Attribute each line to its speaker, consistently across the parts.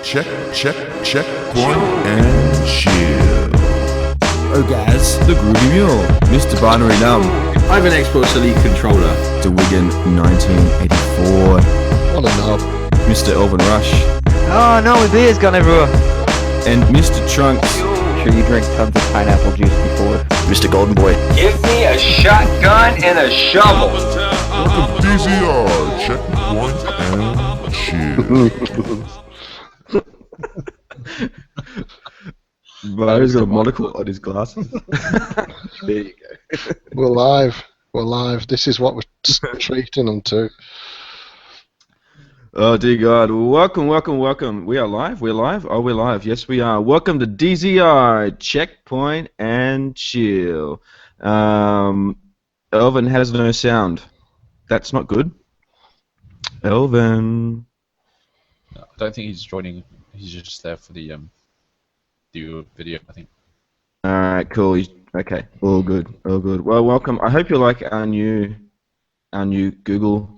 Speaker 1: Checkpoint and chill. Oh guys, the Groovy Mule, Mr. Binary Numb.
Speaker 2: I have an Xbox Elite controller.
Speaker 1: The Wigan 1984.
Speaker 3: What a knob.
Speaker 1: Mr. Elvin Rush.
Speaker 4: Oh no, my beer's gone everywhere.
Speaker 1: And Mr. Trunks.
Speaker 4: Sure you drank tons of pineapple juice before.
Speaker 1: Mr. Golden Boy.
Speaker 5: Give me a shotgun and a shovel.
Speaker 1: Welcome to DZR, Checkpoint and chill. Barry's got a monocle on his glasses. There you go.
Speaker 3: We're live. We're live. This is what we're treating them to.
Speaker 1: Oh dear God! Welcome. We are live. We're live. Oh, we're live. Yes, we are. Welcome to DZR Checkpoint and Chill. Elvin has no sound. That's not good. Elvin.
Speaker 6: I don't think he's joining. He's just there for the video, I think.
Speaker 1: All right, cool. Okay, all good. Well, welcome. I hope you like our new Google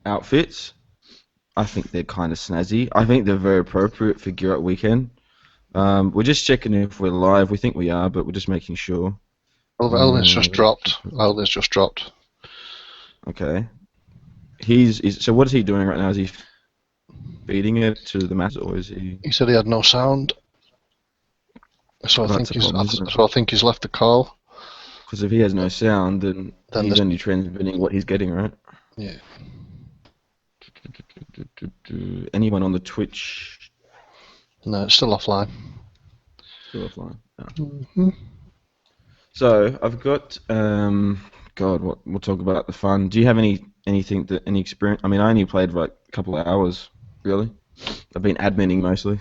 Speaker 1: outfits. I think they're kind of snazzy. I think they're very appropriate for Gear Up Weekend. We're just checking if we're live. We think we are, but we're just making sure.
Speaker 3: Elvin's just dropped.
Speaker 1: Okay. So what is he doing right now? Is he feeding it to the mass, or is he?
Speaker 3: He said he had no sound. So I think he's left the call.
Speaker 1: Because if he has no sound, then he's only transmitting what he's getting, right?
Speaker 3: Yeah.
Speaker 1: Anyone on the Twitch?
Speaker 3: No, it's still offline.
Speaker 1: Still offline. Oh.
Speaker 3: Mm-hmm.
Speaker 1: So I've got God, we'll talk about the fun. Do you have any experience? I mean, I only played for like a couple of hours, really. I've been adminning mostly.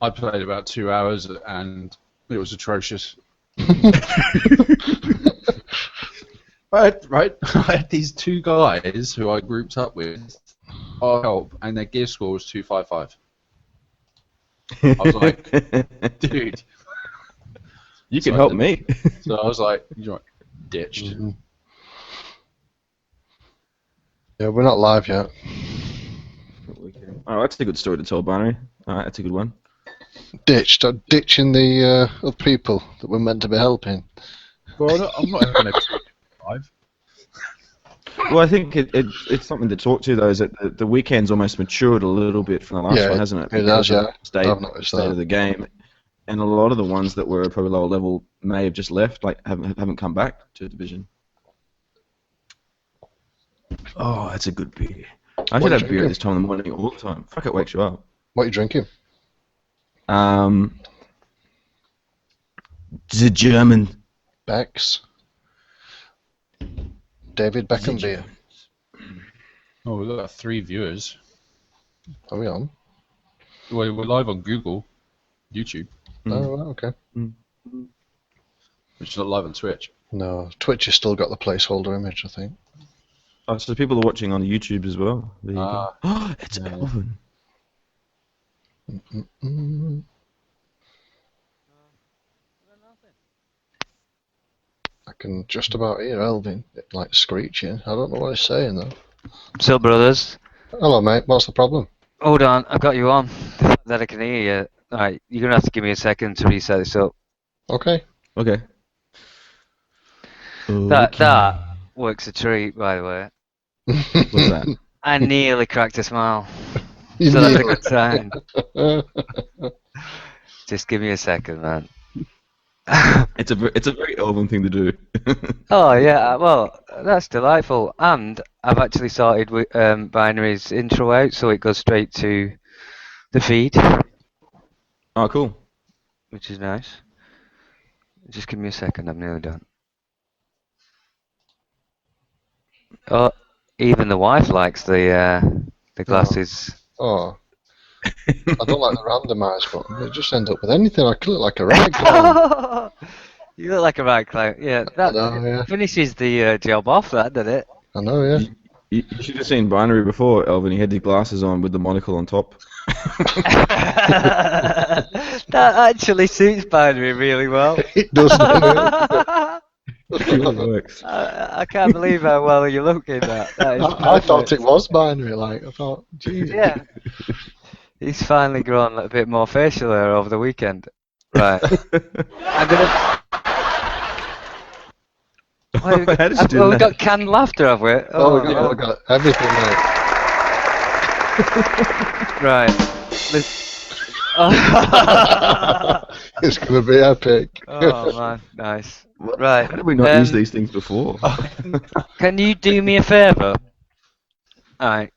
Speaker 6: I played about 2 hours and it was atrocious. I had these two guys who I grouped up with, help, and their gear score was 255. I was like, dude,
Speaker 1: you can help me.
Speaker 6: So I was like, you're ditched.
Speaker 3: Mm-hmm. Yeah, we're not live yet.
Speaker 1: Oh, that's a good story to tell, Binary. All right, that's a good one.
Speaker 3: Ditching the other people that we're meant to be helping.
Speaker 6: Well, I'm not even going to live.
Speaker 1: Well, I think it's something to talk to, though, is that the weekend's almost matured a little bit from the last one, hasn't it?
Speaker 3: It has, yeah.
Speaker 1: I've noticed state of the game. And a lot of the ones that were probably lower level may have just left, like haven't come back to the division. Oh, that's a good beer. I should have beer at this time in the morning all the time. Fuck, it wakes you up.
Speaker 3: What are you drinking?
Speaker 1: The German.
Speaker 3: Beck's. David Beckham beer.
Speaker 6: Oh, we've got 3 viewers.
Speaker 3: Are we on?
Speaker 6: Well, we're live on Google, YouTube.
Speaker 3: Oh, right, okay.
Speaker 6: Which is not live on Twitch.
Speaker 3: No, Twitch has still got the placeholder image, I think.
Speaker 1: Oh, so people are watching on YouTube as well. There you go. Oh, it's
Speaker 6: yeah.
Speaker 1: Elvin.
Speaker 3: I can just about hear Elvin, like, screeching. I don't know what he's saying, though.
Speaker 4: So, brothers.
Speaker 3: Hello, mate. What's the problem?
Speaker 4: Hold on, I've got you on. The fact that I can hear you. Alright, you're going to have to give me a second to reset this up.
Speaker 3: Okay.
Speaker 4: That works a treat, by the way.
Speaker 1: What's that?
Speaker 4: I nearly cracked a smile.
Speaker 3: You
Speaker 4: So that's a
Speaker 3: nearly-
Speaker 4: good sign. Just give me a second, man.
Speaker 1: It's a very Elvin thing to do.
Speaker 4: Oh, yeah, well, that's delightful. And I've actually sorted Binary's intro out, so it goes straight to the feed,
Speaker 1: Oh, cool.
Speaker 4: which is nice. Just give me a second, I'm nearly done. Oh, even the wife likes the glasses.
Speaker 3: Oh. I don't like the randomise button. It just ends up with anything. I could look like a rag clown.
Speaker 4: You look like a right clown. Yeah, that
Speaker 3: yeah.
Speaker 4: finishes the job off, that, doesn't it?
Speaker 3: I know, yeah.
Speaker 1: You should have seen Binary before, Elvin. He had the glasses on with the monocle on top.
Speaker 4: That actually suits Binary really well.
Speaker 3: It does.
Speaker 1: It really works.
Speaker 4: I can't believe how well you're looking. That is
Speaker 3: I thought it was binary. Like I thought, geez.
Speaker 4: Yeah. He's finally grown a bit more facial hair over the weekend. Right. I'm gonna.
Speaker 1: How did you do
Speaker 4: We've
Speaker 1: that?
Speaker 4: got canned laughter, have we?
Speaker 3: Oh, we
Speaker 4: no.
Speaker 3: got everything, mate.
Speaker 4: Right.
Speaker 3: It's going to be epic.
Speaker 4: Oh man, nice.
Speaker 1: What?
Speaker 4: Right.
Speaker 1: How did we not use these things before?
Speaker 4: Can you do me a favour? Alright.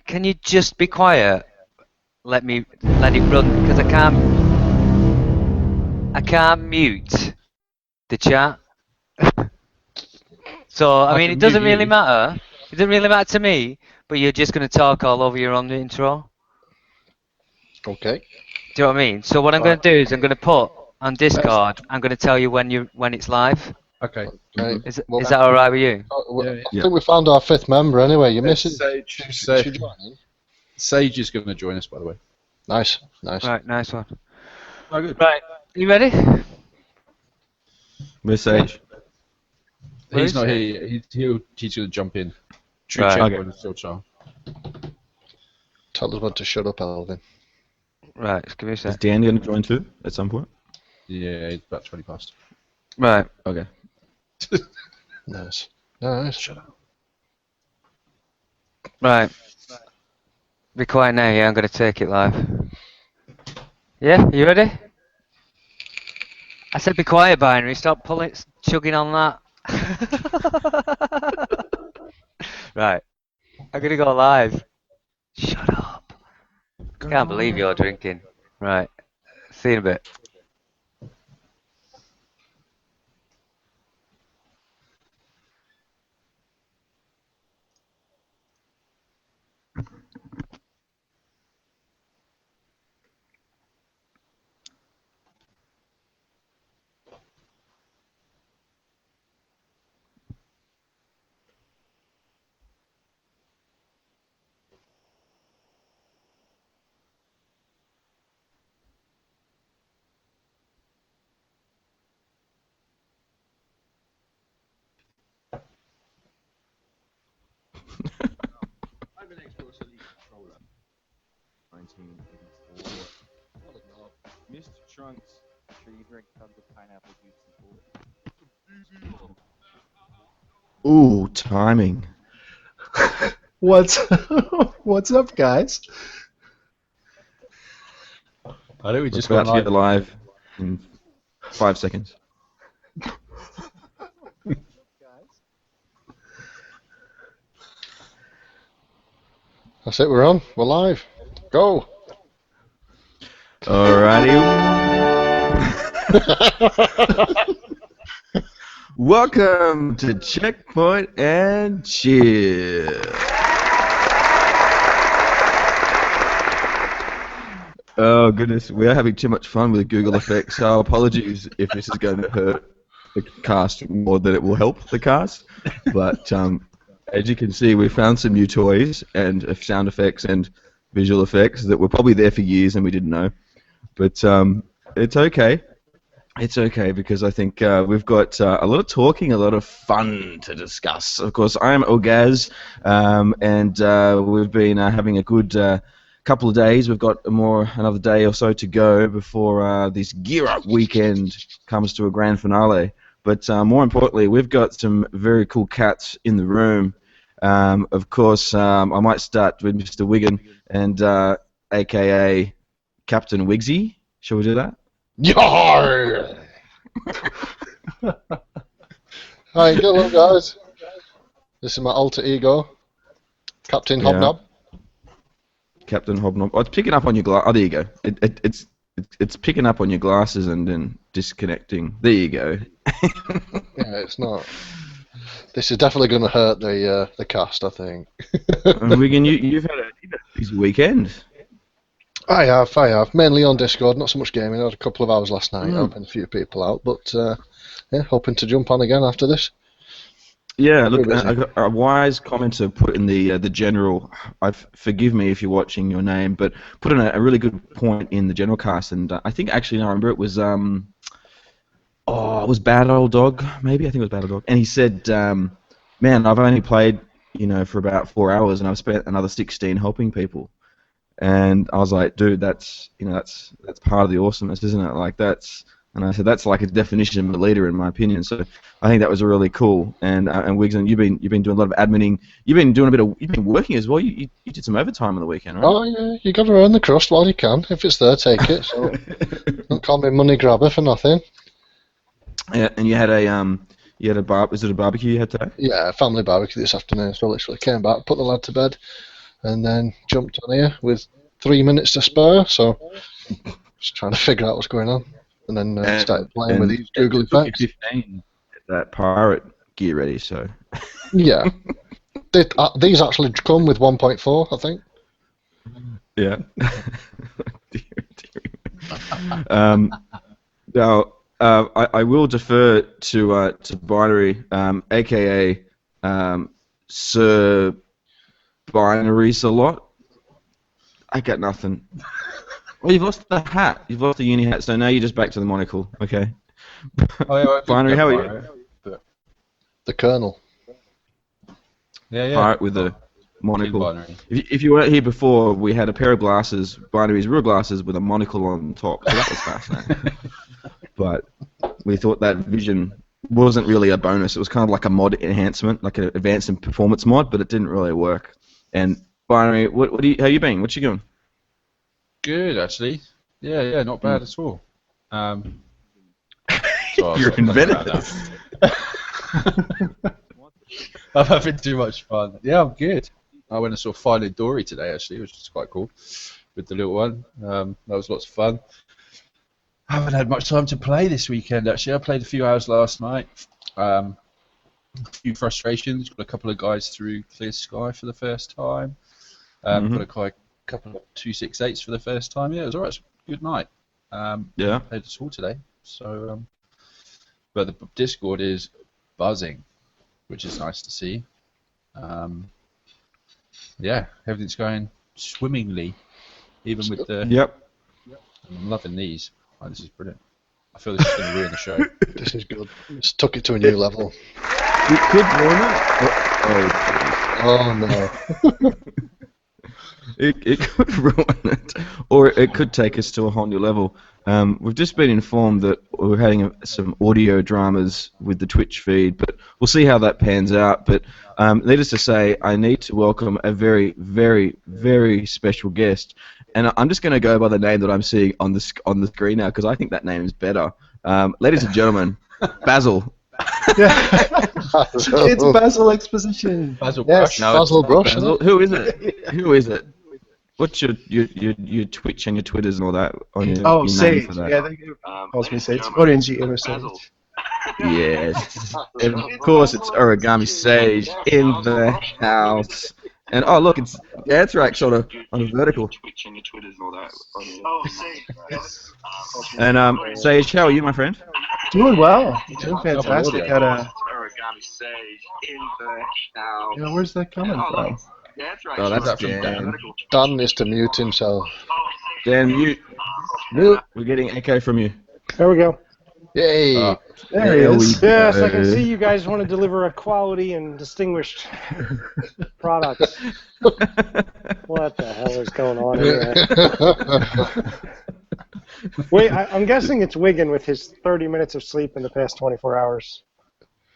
Speaker 4: Can you just be quiet? Let it run because I can't mute the chat. So I mean,
Speaker 6: can
Speaker 4: it doesn't
Speaker 6: mute
Speaker 4: really
Speaker 6: you.
Speaker 4: matter. It doesn't really matter to me. But you're just gonna talk all over your own intro.
Speaker 3: Okay.
Speaker 4: Do you know what I mean? So what I'm gonna do is I'm gonna put on Discord. I'm gonna tell you when it's live.
Speaker 6: Okay.
Speaker 3: Okay.
Speaker 4: Is
Speaker 3: Well,
Speaker 4: that all right with you?
Speaker 6: Yeah.
Speaker 3: I think we found our 5th member anyway. Your missus.
Speaker 6: Sage.
Speaker 3: She joining?
Speaker 6: Sage is going to join us, by the way.
Speaker 3: Nice, nice.
Speaker 4: Right, nice one.
Speaker 6: Oh, good.
Speaker 4: Right, you ready?
Speaker 1: Where's Sage?
Speaker 4: Where
Speaker 6: He's
Speaker 4: is
Speaker 6: not
Speaker 4: he?
Speaker 6: here. He's going to jump in. True
Speaker 4: Right.
Speaker 6: checkpoint is still child.
Speaker 3: Tell us when to shut up, Alvin.
Speaker 4: Right, just give me a
Speaker 1: Is
Speaker 4: sec.
Speaker 1: Dan going to join too at some point?
Speaker 6: Yeah, it's about 20 past.
Speaker 4: Right,
Speaker 1: Okay.
Speaker 3: Nice. Nice. Shut up.
Speaker 4: right. Be quiet now, yeah, I'm gonna take it live. Yeah, you ready? I said be quiet, Binary, stop chugging on that. Right, I'm gonna go live. Shut up. Can't believe you're drinking. Right, see you in a bit.
Speaker 1: Mr. Trunks, sure you drink tons of pineapple juice before. Ooh, timing.
Speaker 7: What's what's up, guys?
Speaker 6: I think we
Speaker 1: We're
Speaker 6: just
Speaker 1: about
Speaker 6: got
Speaker 1: to get live in 5 seconds.
Speaker 3: That's it, we're on. We're live. Go.
Speaker 1: Alrighty. Welcome to Checkpoint and Chill. Oh goodness, we are having too much fun with Google Effects, so apologies if this is going to hurt the cast more than it will help the cast. But as you can see, we found some new toys and sound effects and visual effects that were probably there for years and we didn't know. But it's okay. It's okay because I think we've got a lot of talking, a lot of fun to discuss. Of course, I am Ogaz, and we've been having a good couple of days. We've got another day or so to go before this Gear Up weekend comes to a grand finale. But more importantly, we've got some very cool cats in the room. Of course, I might start with Mr. Wigan and AKA Captain Wigsy. Shall we do that?
Speaker 3: Yar! Hi, hello guys. This is my alter ego, Captain
Speaker 1: Yeah.
Speaker 3: Hobnob.
Speaker 1: Captain Hobnob. Oh, it's picking up on your glass. Oh, there you go. It's picking up on your glasses and then disconnecting. There you go.
Speaker 3: Yeah, it's not. This is definitely going to hurt the cast, I think.
Speaker 1: Wigan, you've had a busy weekend.
Speaker 3: I have. Mainly on Discord, not so much gaming. I had a couple of hours last night, helping a few people out, but yeah, hoping to jump on again after this.
Speaker 1: Yeah, look,
Speaker 3: Very busy.
Speaker 1: I got a wise commenter put in the general. Forgive me if you're watching your name, but put in a really good point in the general cast, and I think actually I remember it was it was Bad Old Dog, maybe I think it was Bad Old Dog, and he said, "Man, I've only played for about 4 hours, and I've spent another 16 helping people." And I was like, dude, that's part of the awesomeness, isn't it? Like and I said that's like a definition of a leader in my opinion. So I think that was really cool. And Wiggs, and you've been doing a lot of adminning. You've been working as well. You did some overtime on the weekend, right?
Speaker 3: Oh yeah, you got to earn the crust while you can. If it's there, take it. So don't call me money grabber for nothing.
Speaker 1: Yeah, and you had was it a barbecue you had today?
Speaker 3: Yeah, family barbecue this afternoon. So I literally came back, put the lad to bed, and then jumped on here with 3 minutes to spare. So just trying to figure out what's going on, and then started playing with these Google effects.
Speaker 1: 15 that pirate gear ready. So
Speaker 3: Yeah, these actually come with 1.4, I think.
Speaker 1: yeah. Now. I will defer to Binary, aka Sir Binaries a lot. I got nothing. Well, you've lost the hat. You've lost the uni hat, so now you're just back to the monocle. Okay. Binary, how are you?
Speaker 3: The Colonel.
Speaker 6: Yeah.
Speaker 1: Pirate with the monocle. If you weren't here before, we had a pair of glasses, Binary's real glasses, with a monocle on top. So that was fascinating. But we thought that vision wasn't really a bonus. It was kind of like a mod enhancement, like an advanced in performance mod, but it didn't really work. And Binary, how you been? What you doing?
Speaker 6: Good, actually. Yeah, not bad at all.
Speaker 1: You're inventive.
Speaker 6: I'm having too much fun. Yeah, I'm good. I went and saw Finding Dory today, actually, which is quite cool, with the little one. That was lots of fun. I haven't had much time to play this weekend, actually. I played a few hours last night. A few frustrations. Got a couple of guys through Clear Sky for the first time. Got a couple of 268s for the first time. Yeah, it was alright. It was a good night.
Speaker 1: Yeah.
Speaker 6: Played a all today. So, but the Discord is buzzing, which is nice to see. Yeah, everything's going swimmingly, even with the.
Speaker 1: Yep.
Speaker 6: I'm loving these. Oh, this is brilliant. I feel this is going to ruin the show.
Speaker 3: This is good. Just took it to a new level.
Speaker 1: It could ruin it.
Speaker 3: Oh no.
Speaker 1: It could ruin it, or it could take us to a whole new level. We've just been informed that we're having some audio dramas with the Twitch feed, but we'll see how that pans out. But needless to say, I need to welcome a very, very, very special guest, and I'm just going to go by the name that I'm seeing on the screen now because I think that name is better. Ladies and gentlemen, Basil.
Speaker 7: It's Basil Exposition.
Speaker 6: Basil
Speaker 3: Yes,
Speaker 6: Brush.
Speaker 1: No,
Speaker 3: Basil Brush.
Speaker 1: Basil. Who is it? Who is it? What's your Twitch and your Twitters and all that on your your name
Speaker 7: Sage.
Speaker 1: for that?
Speaker 7: Yeah, they calls me Sage. Orenji ever Sage.
Speaker 1: Yes. And of course, it's Origami Sage in the house. And oh, look, it's Danthrax on a vertical. And Sage, how are you, my friend?
Speaker 7: Doing well. Doing fantastic. Had a. Yeah, where's that coming from?
Speaker 1: Oh, that's Dan.
Speaker 3: Dan needs to mute himself.
Speaker 1: Dan, mute. Mute. We're getting echo from you.
Speaker 8: There we go.
Speaker 3: Yay!
Speaker 7: There he is.
Speaker 8: Yes, I can see you guys want to deliver a quality and distinguished product. What the hell is going on here? Wait, I'm guessing it's Wigan with his 30 minutes of sleep in the past 24 hours.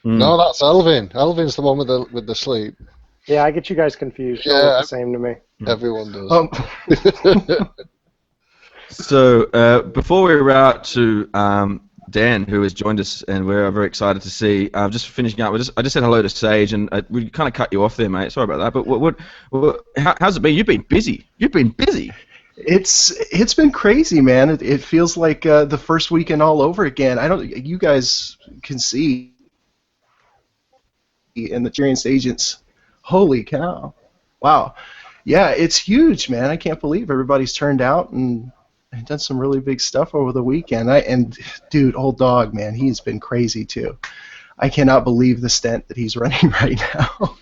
Speaker 3: No, that's Elvin. Elvin's the one with the sleep.
Speaker 8: Yeah, I get you guys confused. You all look the same to me.
Speaker 3: Everyone does.
Speaker 1: So before we were out to Dan, who has joined us, and we're very excited to see. Just finishing up, I just said hello to Sage, and we kind of cut you off there, mate. Sorry about that. But how's it been? You've been busy.
Speaker 7: It's been crazy, man. It feels like the first weekend all over again. You guys can see, and the experienced agents. Holy cow! Wow, yeah, it's huge, man. I can't believe everybody's turned out and done some really big stuff over the weekend. And dude, old dog, man, he's been crazy too. I cannot believe the stent that he's running right now.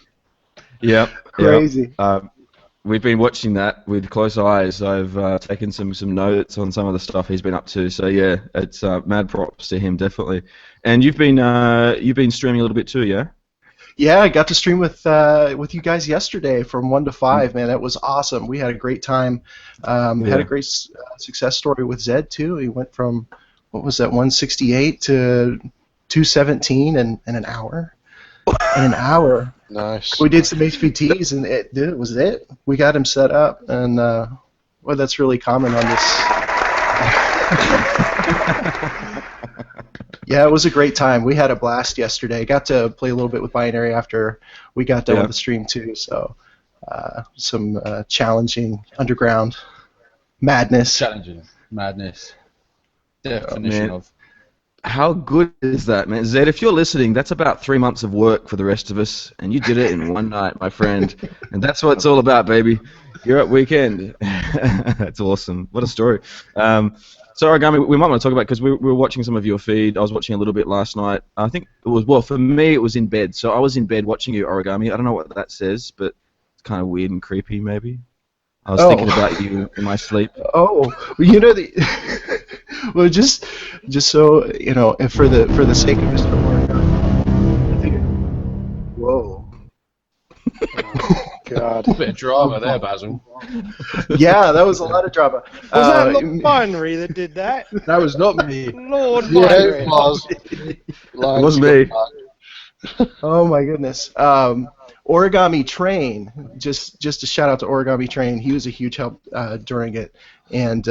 Speaker 1: Yep,
Speaker 7: crazy.
Speaker 1: Yep. We've been watching that with close eyes. I've taken some notes on some of the stuff he's been up to. So yeah, it's mad props to him, definitely. And you've been streaming a little bit too, yeah?
Speaker 7: Yeah, I got to stream with you guys yesterday from 1 to 5. Man, that was awesome. We had a great time. Had a great success story with Zed too. He went from what was that 168 to 217 in an hour. In an hour.
Speaker 3: Nice.
Speaker 7: We did some HPTs, and it was it. We got him set up, and well, that's really common on this. Yeah, it was a great time. We had a blast yesterday. Got to play a little bit with Binary after we got done with the stream too. So some challenging underground madness.
Speaker 6: Challenging madness. Definition of.
Speaker 1: How good is that, man? Zed, if you're listening, that's about 3 months of work for the rest of us, and you did it in one night, my friend. And that's what it's all about, baby. You're at weekend. That's awesome. What a story. So, Origami, we might want to talk about, because we were watching some of your feed. I was watching a little bit last night. I think it was, well, for me, it was in bed. So I was in bed watching you, Origami. I don't know what that says, but it's kind of weird and creepy, maybe. I was thinking about you in my sleep.
Speaker 7: Oh, you know the. Well, just so you know, and for the sake of Mr. Origami, I think. Whoa.
Speaker 8: Oh, God.
Speaker 6: A bit of drama there, Basil.
Speaker 7: Yeah, that was a lot of drama.
Speaker 8: Was that Lord Binary that did that?
Speaker 6: That was not me.
Speaker 8: Lord
Speaker 3: Yeah,
Speaker 8: Binary.
Speaker 3: it was.
Speaker 1: It wasn't me.
Speaker 7: Oh my goodness. Origami Train, just a shout out to Origami Train. He was a huge help during it, and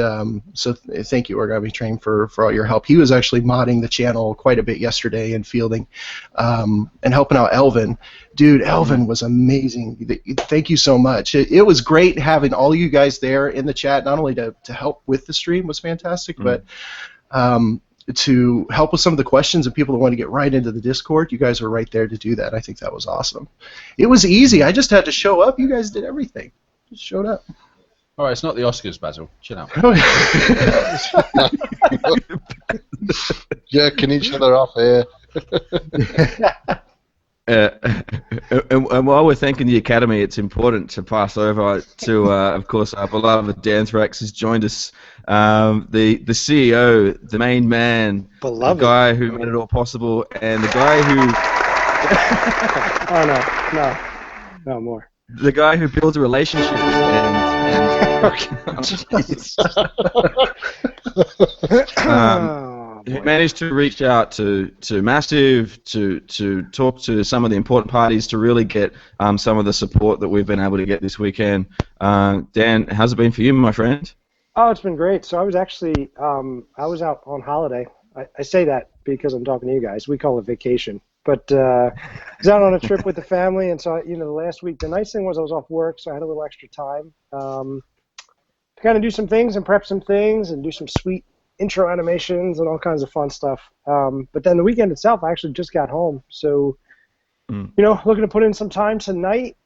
Speaker 7: so thank you, Origami Train, for all your help. He was actually modding the channel quite a bit yesterday and fielding, and helping out Elvin. Dude, Elvin was amazing. Thank you so much. It was great having all you guys there in the chat, not only to help with the stream was fantastic, but to help with some of the questions and people that want to get right into the Discord. You guys were right there to do that. I think that was awesome. It was easy. I just had to show up. You guys did everything. Just showed up.
Speaker 6: All right, it's not the Oscars, Basil. Chill out.
Speaker 3: Jerking each other off here.
Speaker 1: And while we're thanking the Academy, it's important to pass over to, of course, our beloved Danthrax has joined us, the CEO, the main man,
Speaker 8: Beloved.
Speaker 1: the guy who made it all possible, and the guy who...
Speaker 8: Oh, no, more.
Speaker 1: The guy who builds relationships who managed to reach out to Massive to talk to some of the important parties to really get some of the support that we've been able to get this weekend. Dan, how's it been for you, my friend?
Speaker 8: Oh, it's been great. So I was actually, I was out on holiday. I say that because I'm talking to you guys. We call it vacation. But I was out on a trip with the family, and so, the last week, the nice thing was I was off work, so I had a little extra time to kind of do some things and prep some things and do some sweet intro animations and all kinds of fun stuff. But then the weekend itself, I actually just got home. So, looking to put in some time tonight,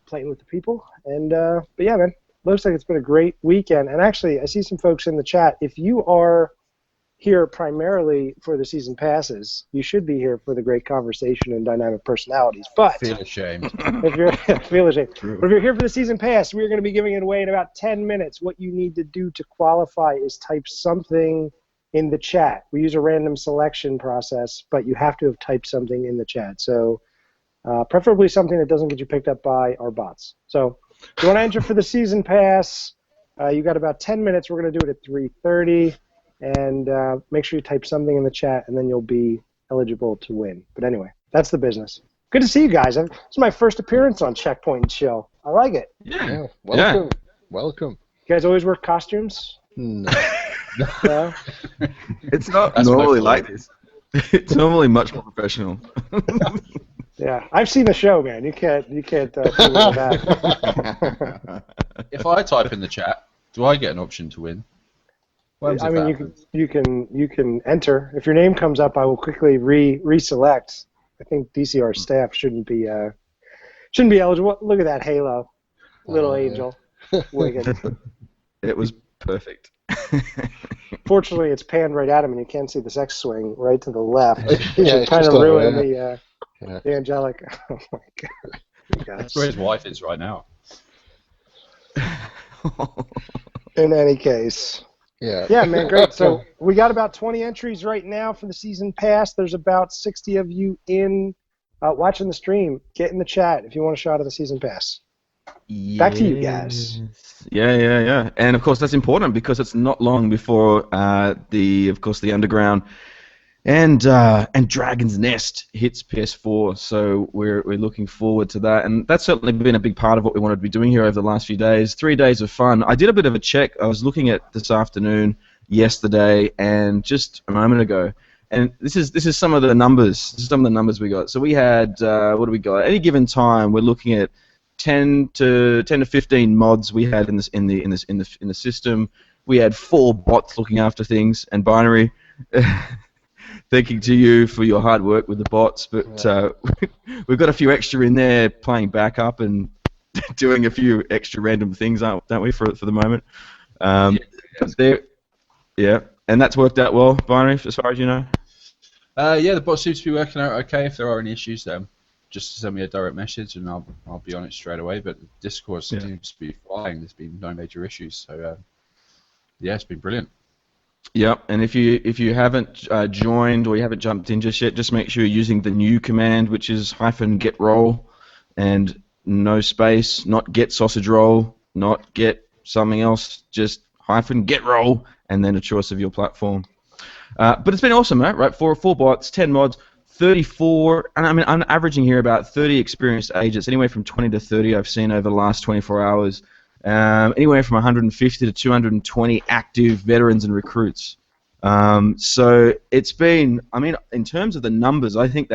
Speaker 8: playing with the people. And, but yeah, man, looks like it's been a great weekend. And actually, I see some folks in the chat. If you are here primarily for the season passes, you should be here for the great conversation and dynamic personalities. But
Speaker 6: Feel ashamed.
Speaker 8: if you're feel ashamed. But if you're here for the season pass, we're going to be giving it away in about 10 minutes. What you need to do to qualify is type something in the chat. We use a random selection process, but you have to have typed something in the chat. So preferably something that doesn't get you picked up by our bots. So if you want to enter for the season pass, you got about 10 minutes. We're going to do it at 3:30. And make sure you type something in the chat, and then you'll be eligible to win. But anyway, that's the business. Good to see you guys. This is my first appearance on Checkpoint and Chill. I like it.
Speaker 3: Yeah, welcome. Welcome.
Speaker 8: You guys always wear costumes?
Speaker 3: No.
Speaker 8: No?
Speaker 1: It's not
Speaker 6: That's
Speaker 1: normally
Speaker 6: my
Speaker 1: like this. It's normally much more professional.
Speaker 8: Yeah, I've seen the show, man. You can't fool me with that.
Speaker 6: If I type in the chat, do I get an option to win?
Speaker 8: I mean, you can enter. If your name comes up, I will quickly reselect. I think DCR staff shouldn't be eligible. Look at that halo, little angel, Wigan.
Speaker 1: It was perfect.
Speaker 8: Fortunately, it's panned right at him, and you can't see the sex swing right to the left.
Speaker 3: Yeah,
Speaker 8: It kind of ruined the angelic. Oh my god.
Speaker 6: That's where his wife is right now.
Speaker 8: In any case. Yeah, man, great. So we got about 20 entries right now for the season pass. There's about 60 of you in watching the stream, get in the chat if you want a shot of the season pass. Back to you guys.
Speaker 1: Yeah. And of course that's important because it's not long before the Underground and Dragon's Nest hits PS4. So we're looking forward to that, and that's certainly been a big part of what we wanted to be doing here over the last few days. 3 days of fun. I did a bit of a check. I was looking at this afternoon, yesterday, and just a moment ago. And this is some of the numbers. This is some of the numbers we got. So we had what do we got? At any given time, we're looking at 10 to 15 mods we had in the system. We had 4 bots looking after things, and Binary. Thanking to you for your hard work with the bots, but we've got a few extra in there playing backup and doing a few extra random things, don't we, for the moment? And that's worked out well, Binary, as far as you know.
Speaker 6: The bot seems to be working out okay. If there are any issues, just send me a direct message and I'll be on it straight away. But Discord seems to be flying. There's been no major issues, so it's been brilliant.
Speaker 1: Yep, and if you haven't joined or you haven't jumped in just yet, just make sure you're using the new command, which is -get_roll, and no space, not get sausage roll, not get something else, just -get_roll, and then a choice of your platform. But it's been awesome, right? 4 bots, 10 mods, 34, and I mean I'm averaging here about 30 experienced agents, anywhere from 20 to 30 I've seen over the last 24 hours. Anywhere from 150 to 220 active veterans and recruits. So it's been, I mean, in terms of the numbers, I think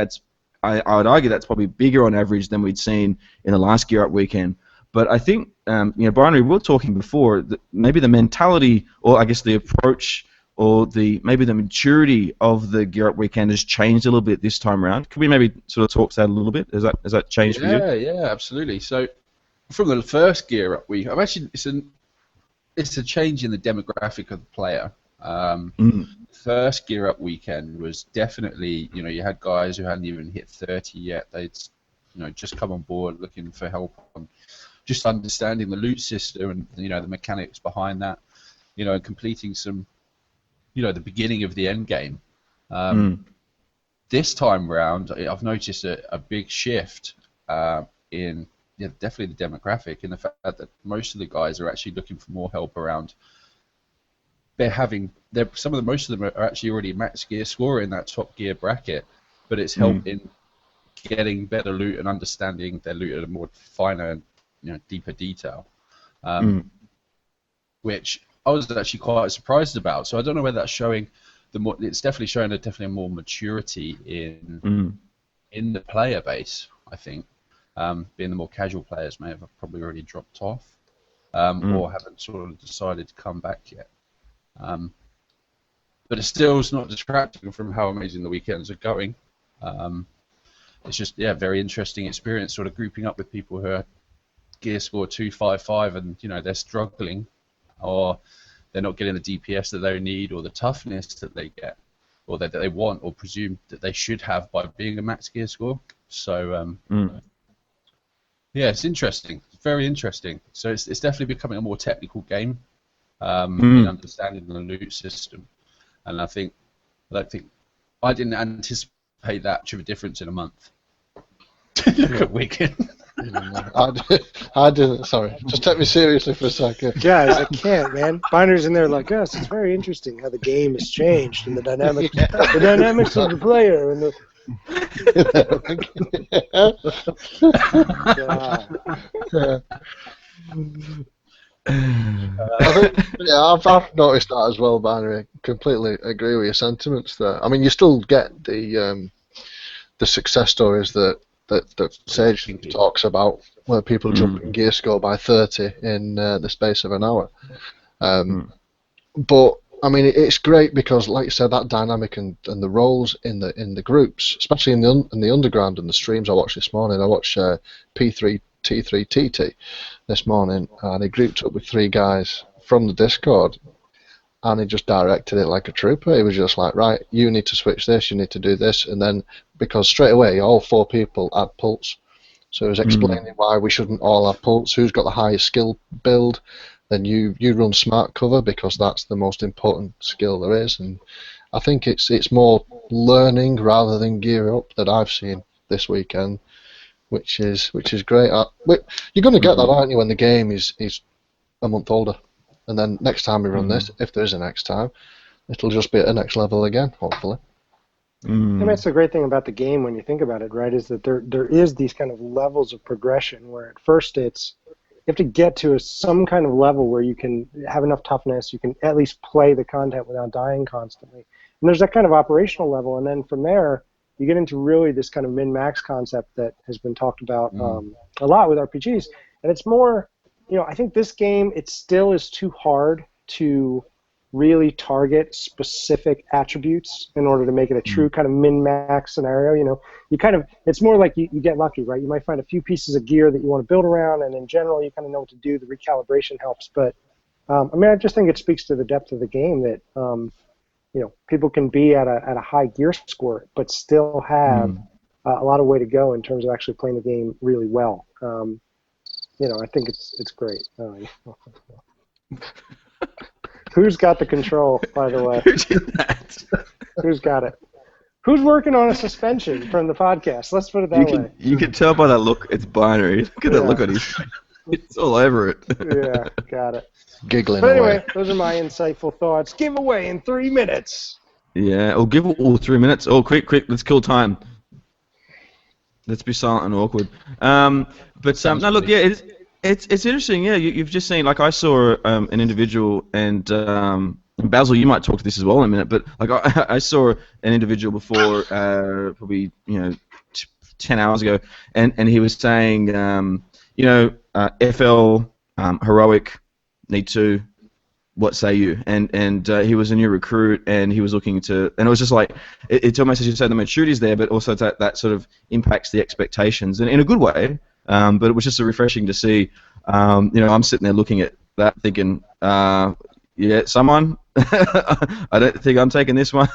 Speaker 1: I would argue that's probably bigger on average than we'd seen in the last Gear Up weekend. But I think, Binary, we were talking before, that maybe the mentality, or I guess the approach, or maybe the maturity of the Gear Up weekend has changed a little bit this time around. Could we maybe sort of talk to that a little bit? Has that changed for you?
Speaker 6: Yeah, absolutely. So, from the first Gear Up week, it's a change in the demographic of the player. First Gear Up weekend was definitely, you had guys who hadn't even hit 30 yet. They'd, just come on board looking for help on just understanding the loot system and, the mechanics behind that, and completing some, the beginning of the end game. This time round, I've noticed a big shift in definitely the demographic, and the fact that most of the guys are actually looking for more help around. Most of them are actually already max gear score in that top gear bracket, but it's help in getting better loot and understanding their loot at a more finer, deeper detail, which I was actually quite surprised about. So I don't know whether that's showing it's definitely showing a more maturity in the player base, I think. Being the more casual players may have probably already dropped off, or haven't sort of decided to come back yet. But it still is not distracting from how amazing the weekends are going. It's just very interesting experience, sort of grouping up with people who are gear score 255 and they're struggling, or they're not getting the DPS that they need, or the toughness that they get, or that they want, or presume that they should have by being a max gear score. So. Yeah, it's interesting. It's very interesting. So it's definitely becoming a more technical game in understanding the loot system. And I didn't anticipate that much of a difference in a month. Look at Wigan.
Speaker 3: I didn't. Sorry, just take me seriously for a second.
Speaker 8: Guys, I can't, man. Binders in there like us. It's very interesting how the game has changed and the dynamics of the player and the.
Speaker 3: I've noticed that as well, Binary. Completely agree with your sentiments there. I mean, you still get the success stories that Sage talks about, where people jump in gear score by 30 in the space of an hour. But I mean, it's great because, like you said, that dynamic and the roles in the groups, especially in the underground and the streams I watched this morning. I watched P3T3TT this morning, and he grouped up with 3 guys from the Discord, and he just directed it like a trooper. He was just like, right, you need to switch this, you need to do this, and then because straight away all 4 people had pulse, so he was explaining why we shouldn't all have pulse, who's got the highest skill build. Then you run smart cover because that's the most important skill there is, and I think it's more learning rather than gear up that I've seen this weekend, which is great. You're going to get that, aren't you, when the game is a month older, and then next time we run this, if there is a next time, it'll just be at the next level again, hopefully.
Speaker 8: And that's the great thing about the game when you think about it, right? Is that there is these kind of levels of progression where at first you have to get to some kind of level where you can have enough toughness, you can at least play the content without dying constantly. And there's that kind of operational level, and then from there you get into really this kind of min-max concept that has been talked about a lot with RPGs. And it's more, I think this game, it still is too hard to really target specific attributes in order to make it a true kind of min-max scenario. It's more like you get lucky, right? You might find a few pieces of gear that you want to build around, and in general you kind of know what to do. The recalibration helps, but I just think it speaks to the depth of the game that people can be at a high gear score but still have a lot of way to go in terms of actually playing the game really well. I think it's great. Who's got the control, by the way?
Speaker 1: Who did that?
Speaker 8: Who's got it? Who's working on a suspension from the podcast? Let's put it that way.
Speaker 1: You can tell by that look, it's binary. Look at that look on his face. It's all over it.
Speaker 8: Yeah, got it.
Speaker 3: Giggling
Speaker 8: But anyway,
Speaker 3: away.
Speaker 8: those are my insightful thoughts. Giveaway in 3 minutes.
Speaker 1: Yeah, or give all 3 minutes. Oh, quick, let's kill time. Let's be silent and awkward. No, look, yeah, it's interesting. Yeah, you've just seen, like, I saw an individual, and Basil, you might talk to this as well in a minute, but like I saw an individual before, probably 10 hours ago, and he was saying, FL, heroic, need to. What say you? And he was a new recruit, and he was looking to, and it was just like, it's almost as you say, the maturity's there, but also that sort of impacts the expectations, and in a good way. But it was just refreshing to see. I'm sitting there looking at that, thinking, someone. I don't think I'm taking this one.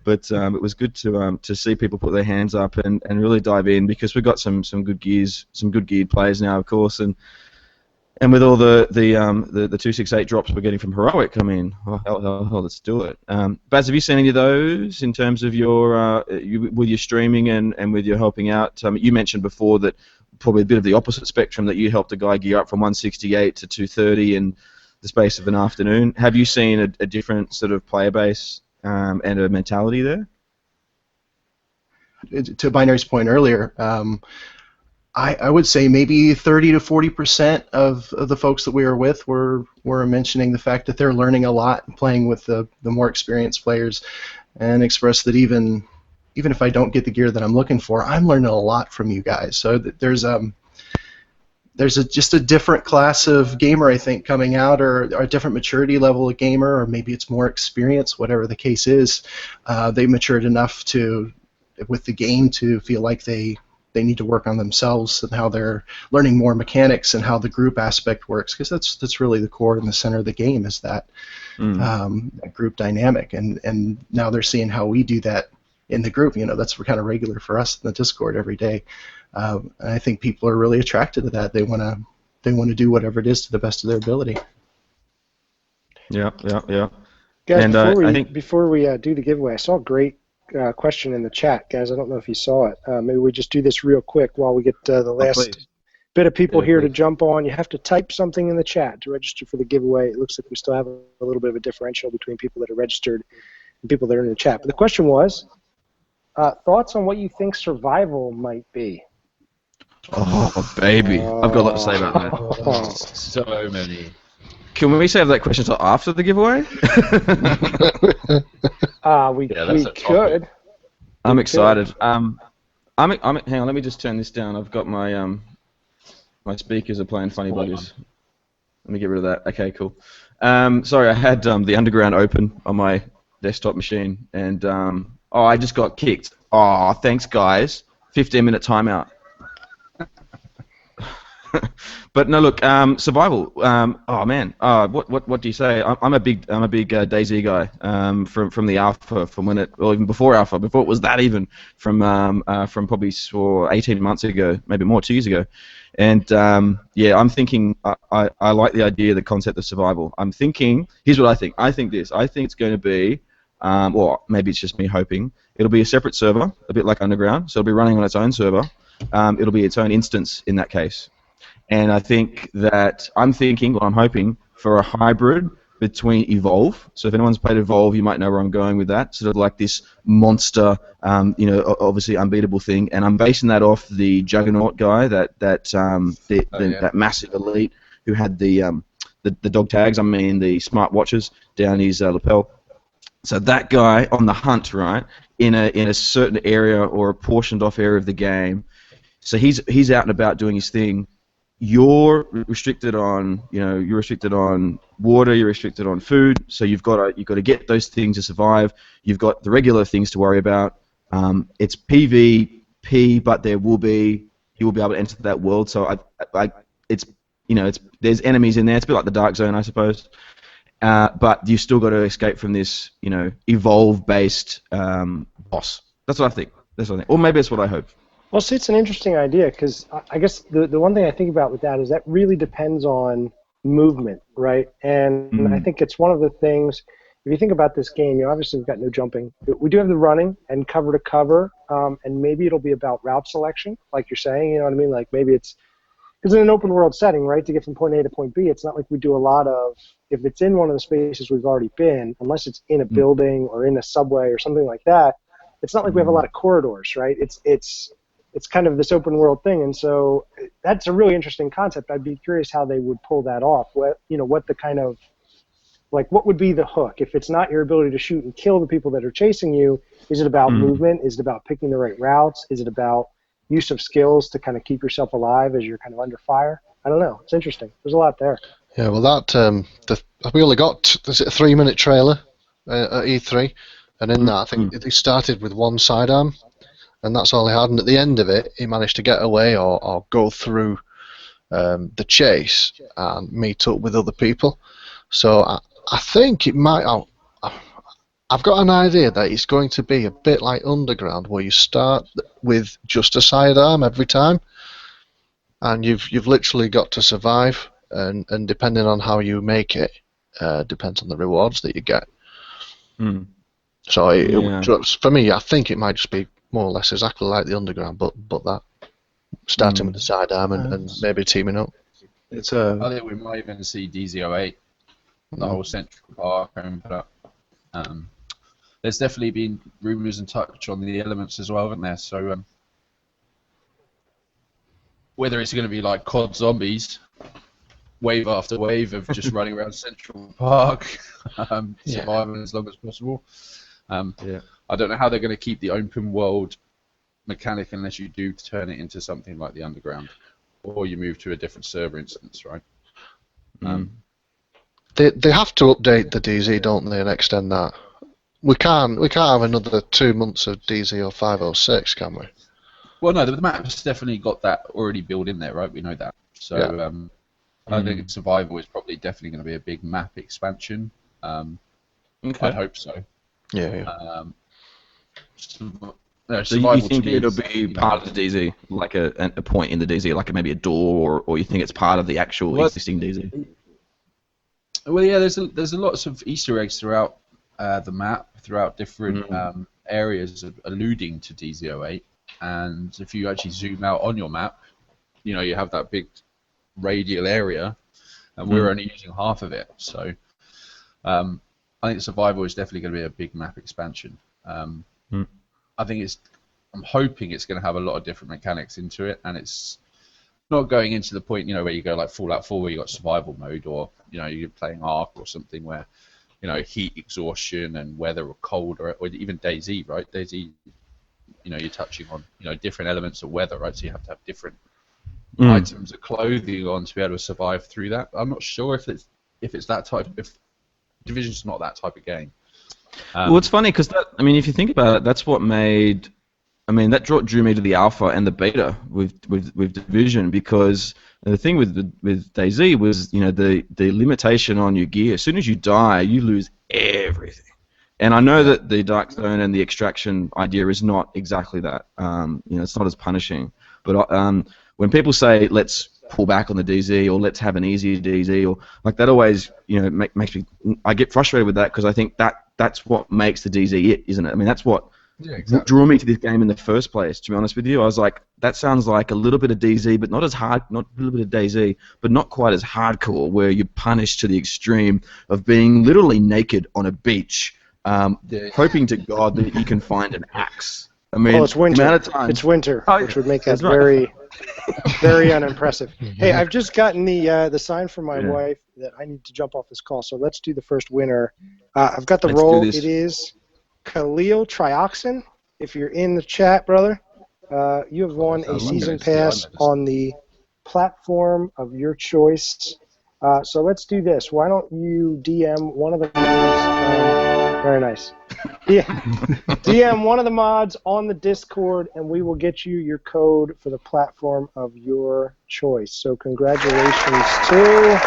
Speaker 1: But it was good to see people put their hands up and really dive in, because we've got some good geared players now, of course, and with all the 268 drops we're getting from heroic, I mean, hell, let's do it. Baz, have you seen any of those in terms of your with your streaming and with your helping out? You mentioned before that probably a bit of the opposite spectrum, that you helped a guy gear up from 168 to 230 in the space of an afternoon. Have you seen a different sort of player base and a mentality there?
Speaker 7: To Binary's point earlier, I would say maybe 30 to 40% of the folks that we were with were mentioning the fact that they're learning a lot playing with the more experienced players, and express that even if I don't get the gear that I'm looking for, I'm learning a lot from you guys. So there's just a different class of gamer, I think, coming out, or a different maturity level of gamer, or maybe it's more experience, whatever the case is. They matured enough with the game to feel like they need to work on themselves and how they're learning more mechanics and how the group aspect works, because that's really the core and the center of the game, is that group dynamic. And now they're seeing how we do that in the group. That's kind of regular for us in the Discord every day. And I think people are really attracted to that. They want to do whatever it is to the best of their ability.
Speaker 1: Yeah.
Speaker 8: Guys,
Speaker 1: And
Speaker 8: before we do the giveaway, I saw a great question in the chat, guys. I don't know if you saw it. Maybe we just do this real quick while we get the last bit of people here to jump on. You have to type something in the chat to register for the giveaway. It looks like we still have a little bit of a differential between people that are registered and people that are in the chat. But the question was, thoughts on what you think survival might be?
Speaker 1: Oh, baby. I've got a lot to say about that.
Speaker 6: So many.
Speaker 1: Can we save that question until after the giveaway?
Speaker 8: We could.
Speaker 1: I'm excited. Hang on, let me just turn this down. I've got my my speakers are playing funny buggers. Let me get rid of that. Okay, cool. Sorry, I had the Underground open on my desktop machine, and I just got kicked. Oh, thanks, guys. 15-minute timeout. But no, look, survival. Oh man, what do you say? I'm a big DayZ guy. From the alpha, from when it, or even before alpha, before it was that even, from probably 18 months ago, maybe more, 2 years ago. And I'm thinking I like the idea, the concept of survival. I'm thinking, here's what I think. I think it's going to be, or maybe it's just me hoping, It'll be a separate server, a bit like Underground, so it'll be running on its own server. It'll be its own instance in that case. And I think that I'm hoping for a hybrid between Evolve. So if anyone's played Evolve, you might know where I'm going with that. Sort of like this monster, obviously unbeatable thing. And I'm basing that off the Juggernaut guy, that massive elite who had the dog tags. I mean the smart watches down his lapel. So that guy on the hunt, right, in a certain area or a portioned off area of the game. So he's out and about doing his thing. You're restricted on water. You're restricted on food. So you've got to get those things to survive. You've got the regular things to worry about. It's PvP, but you will be able to enter that world. So there's enemies in there. It's a bit like the Dark Zone, I suppose. But you still got to escape from this, evolve-based boss. That's what I think. Or maybe that's what I hope.
Speaker 8: Well, see, it's an interesting idea because I guess the one thing I think about with that is that really depends on movement, right? And I think it's one of the things, if you think about this game, obviously we've got no jumping. But we do have the running and cover to cover, and maybe it'll be about route selection, like you're saying, you know what I mean? Like maybe it's in an open world setting, right, to get from point A to point B, it's not like we do a lot of, if it's in one of the spaces we've already been, unless it's in a building or in a subway or something like that, it's not like we have a lot of corridors, right? It's kind of this open world thing, and so that's a really interesting concept. I'd be curious how they would pull that off. What the kind of, like, what would be the hook? If it's not your ability to shoot and kill the people that are chasing you, is it about movement? Is it about picking the right routes? Is it about use of skills to kind of keep yourself alive as you're kind of under fire? I don't know. It's interesting. There's a lot there.
Speaker 3: Yeah, well, we only got, is it a 3-minute trailer at E3? And in that, I think they started with one sidearm. And that's all he had. And at the end of it, he managed to get away or go through the chase and meet up with other people. So I think it might. I've got an idea that it's going to be a bit like Underground, where you start with just a sidearm every time, and you've literally got to survive. And depending on how you make it, depends on the rewards that you get. So for me, I think it might just be more or less exactly like the Underground, but that starting with the sidearm and maybe teaming up.
Speaker 6: I think we might even see DZ08, the whole Central Park, and put up. There's definitely been rumours and touch on the elements as well, haven't there? So whether it's going to be like COD Zombies, wave after wave of just running around Central Park, surviving as long as possible. I don't know how they're going to keep the open world mechanic unless you do turn it into something like the Underground, or you move to a different server instance, right?
Speaker 3: They have to update the DZ, don't they, and extend that. We can't have another 2 months of DZ or 506, can we?
Speaker 6: Well, no, the map's definitely got that already built in there, right? We know that. So I think Survival is probably definitely going to be a big map expansion. I'd hope so.
Speaker 1: Yeah. So you think it'll be part of the DZ, like a point in the DZ, like maybe a door, or you think it's part of the actual existing DZ?
Speaker 6: Well, yeah, there's lots of Easter eggs throughout the map, throughout different areas alluding to DZ08, and if you actually zoom out on your map, you have that big radial area, and we're only using half of it, so I think Survival is definitely going to be a big map expansion. I'm hoping it's going to have a lot of different mechanics into it, and it's not going into the point, where you go like Fallout 4 where you got survival mode, or you're playing Ark or something where heat exhaustion and weather or cold, or even DayZ, right? DayZ, you're touching on different elements of weather, right? So you have to have different items of clothing on to be able to survive through that. I'm not sure if it's that type. If Division's not that type of game.
Speaker 1: Well, it's funny because if you think about it, that's what made. That drew me to the alpha and the beta with Division, because the thing with DayZ was the limitation on your gear. As soon as you die, you lose everything. And I know that the Dark Zone and the extraction idea is not exactly that. It's not as punishing. But when people say let's pull back on the DZ, or let's have an easier DZ, or like that, always makes me. I get frustrated with that, because I think that's what makes the DZ it, isn't it? That's what
Speaker 6: Yeah, exactly.
Speaker 1: drew me to this game in the first place. To be honest with you, I was like, that sounds like a little bit of DZ, but not as hard. Not a little bit of DayZ, but not quite as hardcore, where you're punished to the extreme of being literally naked on a beach, hoping to God that you can find an axe. I mean,
Speaker 8: well, it's winter.
Speaker 1: the amount of time...
Speaker 8: It's winter, which would make that
Speaker 1: That's right.
Speaker 8: very, very unimpressive. Hey, I've just gotten the sign from my wife that I need to jump off this call. So let's do the first winner. I've got the
Speaker 1: Let's do
Speaker 8: roll.
Speaker 1: this.
Speaker 8: It is Khalil Trioxin. If you're in the chat, brother, you have won a season pass on the platform of your choice. So let's do this. Why don't you DM one of the mods? Very nice. DM one of the mods on the Discord, and we will get you your code for the platform of your choice. So congratulations to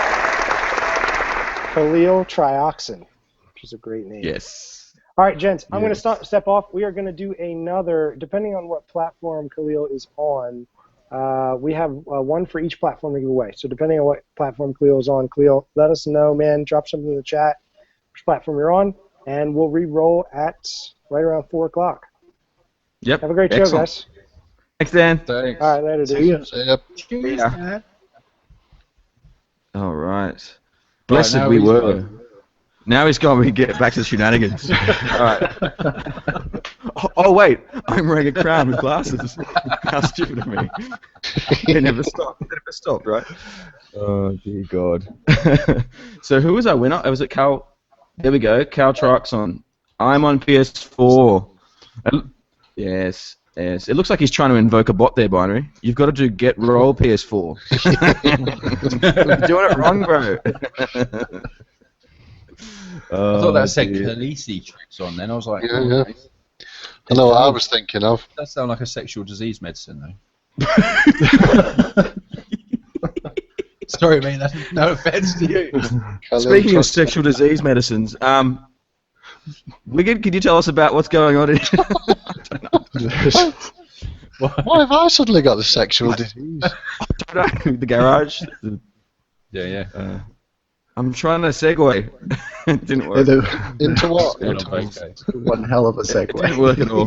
Speaker 8: Khalil Trioxin, which is a great name.
Speaker 1: Yes.
Speaker 8: All right, gents, I'm going to step off. We are going to do another, depending on what platform Khalil is on. We have one for each platform to give away. So depending on what platform Khalil is on, Khalil, let us know, man. Drop something in the chat, which platform you're on, and we'll re-roll at right around 4 o'clock.
Speaker 1: Yep.
Speaker 8: Have a great show,
Speaker 1: Excellent.
Speaker 8: guys.
Speaker 1: Thanks, Dan.
Speaker 6: Thanks.
Speaker 8: All right, later, dude.
Speaker 3: See ya.
Speaker 1: Yeah. All right. Blessed
Speaker 6: now
Speaker 1: we
Speaker 6: he's
Speaker 1: were.
Speaker 6: fine.
Speaker 1: Now he's going to get back to the shenanigans. All right. Oh, wait. I'm wearing a crown with glasses. How stupid of me. It never stopped. It never stopped, right? Oh, dear God. So who was our winner? Was it Cal? There we go. Cal Troxon. I'm on PS4. Yes. Yes. It looks like he's trying to invoke a bot there, Binary. You've got to do get roll PS4. You're doing it wrong, bro.
Speaker 6: I thought that said
Speaker 1: dear.
Speaker 6: Khaleesi tricks on then. I was like,
Speaker 3: Yeah. I know what I was thinking of.
Speaker 6: That sounds like a sexual disease medicine, though. Sorry, man. That's no offense to you.
Speaker 1: Speaking of sexual disease medicines, Wigan, can you tell us about what's going on in
Speaker 3: Why have I suddenly got the sexual disease?
Speaker 1: the garage?
Speaker 6: Yeah.
Speaker 1: I'm trying to segue. It didn't work.
Speaker 3: Into what?
Speaker 6: Yeah,
Speaker 3: Into what?
Speaker 6: okay.
Speaker 7: One hell of a
Speaker 1: It didn't
Speaker 7: segue.
Speaker 1: work at all.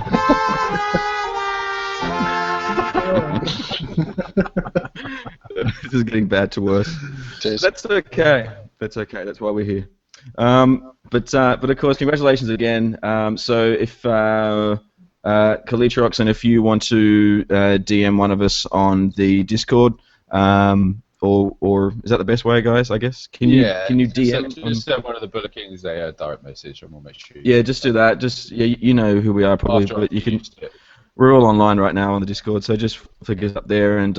Speaker 1: This is getting bad to worse.
Speaker 3: It is.
Speaker 1: That's okay. That's okay. That's why we're here. But of course, congratulations again. So if Kalitroxen, if you want to DM one of us on the Discord, or is that the best way, guys? I guess. Can you DM?
Speaker 6: Just send one of the Bullet Kings a direct message, and we'll make sure.
Speaker 1: Yeah, just do that. Just you know who we are probably,
Speaker 6: After
Speaker 1: but you can.
Speaker 6: used it.
Speaker 1: We're all online right now on the Discord, so just figure it up there, and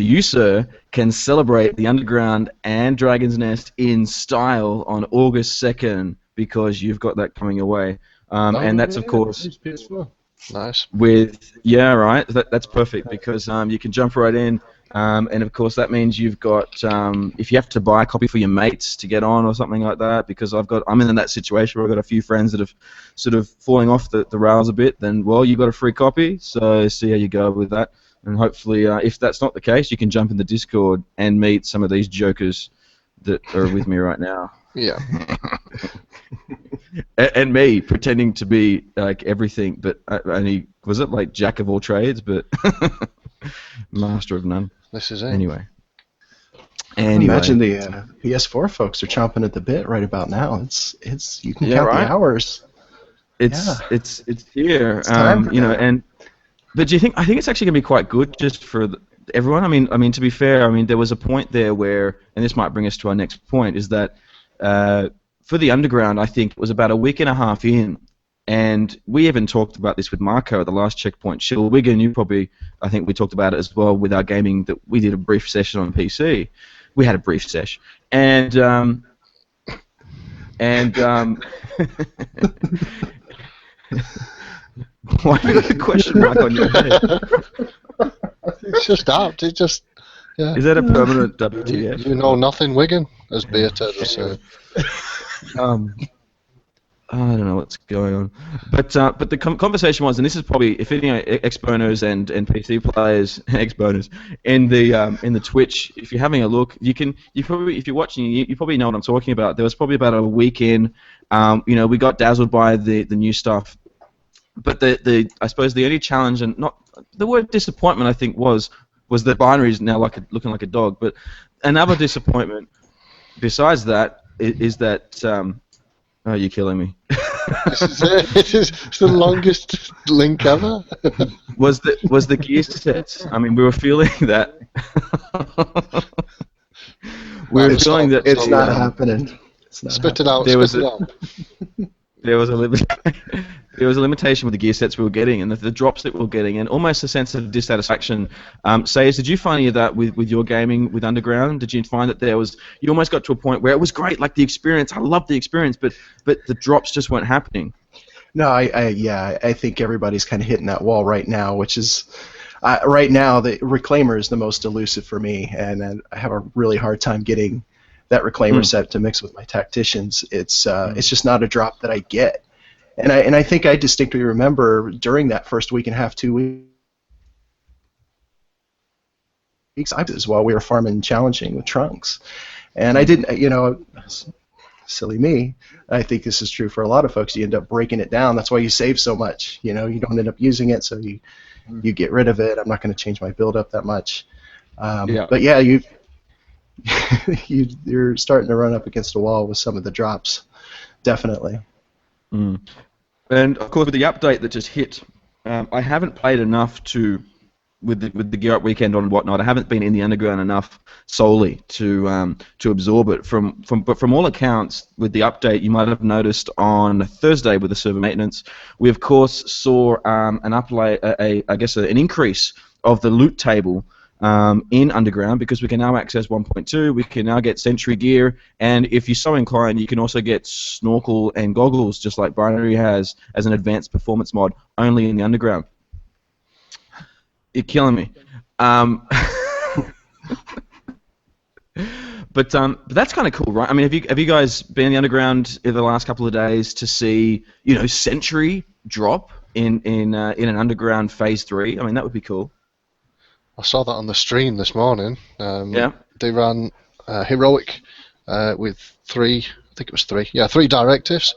Speaker 1: you, sir, can celebrate the Underground and Dragon's Nest in style on August 2nd because you've got that coming away, and that's of course
Speaker 6: PS4.
Speaker 3: Nice.
Speaker 1: That's perfect because you can jump right in. And of course that means you've got if you have to buy a copy for your mates to get on or something like that, because I'm in that situation where I've got a few friends that have sort of falling off the rails a bit, then well, you got a free copy, so see how you go with that, and hopefully if that's not the case, you can jump in the Discord and meet some of these jokers that are with me right now.
Speaker 3: Yeah.
Speaker 1: And me pretending to be like everything, but only was it like jack of all trades, but master of none.
Speaker 3: This is it.
Speaker 1: Anyway.
Speaker 7: Imagine the PS4 folks are chomping at the bit right about now. It's you can count the hours.
Speaker 1: It's here.
Speaker 7: It's time for that.
Speaker 1: But do you think? I think it's actually going to be quite good just for everyone. I mean, to be fair, there was a point there where, and this might bring us to our next point, is that for the Underground, I think it was about a week and a half in. And we even talked about this with Marco at the last checkpoint. Shill, Wigan, you probably, I think we talked about it as well with our gaming, that we did a brief session on PC. We had a brief sesh. And why have you got a question mark on your head?
Speaker 3: It's just apt. It just. Yeah.
Speaker 1: Is that a permanent WTF?
Speaker 3: You know nothing, Wigan, as Beata just said.
Speaker 1: I don't know what's going on, but the conversation was, and this is probably, if any exponers and PC players, exponers in the Twitch, if you're having a look, you probably, if you're watching, you probably know what I'm talking about. There was probably about a week in, we got dazzled by the new stuff but the I suppose the only challenge, and not the word disappointment, I think was the binary is now looking like a dog. But another disappointment besides that is that oh, you're killing me.
Speaker 3: This is the longest link ever.
Speaker 1: was the gear sets. I mean, we were feeling that. we were feeling that
Speaker 7: it's not happening. It's not
Speaker 3: Spit it out.
Speaker 1: There was
Speaker 3: spit it out.
Speaker 1: There was a limitation with the gear sets we were getting and the drops that we were getting, and almost a sense of dissatisfaction. Sage, did you find any of that with your gaming with Underground? Did you find that you almost got to a point where it was great, like the experience, I loved the experience, but the drops just weren't happening?
Speaker 7: No, I think everybody's kind of hitting that wall right now, which is right now the Reclaimer is the most elusive for me, and I have a really hard time getting that Reclaimer set to mix with my Tacticians. It's just not a drop that I get, and I think I distinctly remember during that first week and a half, 2 weeks, while we were farming challenging with trunks, and I didn't, silly me. I think this is true for a lot of folks. You end up breaking it down. That's why you save so much. You don't end up using it, so you get rid of it. I'm not going to change my build up that much. But yeah, you're starting to run up against a wall with some of the drops, definitely.
Speaker 1: And of course, with the update that just hit, I haven't played enough with the Gear Up weekend on and whatnot. I haven't been in the Underground enough solely to absorb it. But from all accounts, with the update, you might have noticed on Thursday with the server maintenance, we of course saw an increase of the loot table in Underground, because we can now access 1.2, we can now get Sentry gear, and if you're so inclined, you can also get snorkel and goggles, just like Binary has, as an advanced performance mod, only in the Underground. You're killing me. But that's kind of cool, right? I mean, have you guys been in the Underground in the last couple of days to see, Sentry drop in an Underground Phase 3? I mean, that would be cool.
Speaker 3: I saw that on the stream this morning.
Speaker 1: Yeah.
Speaker 3: They ran Heroic with three directives,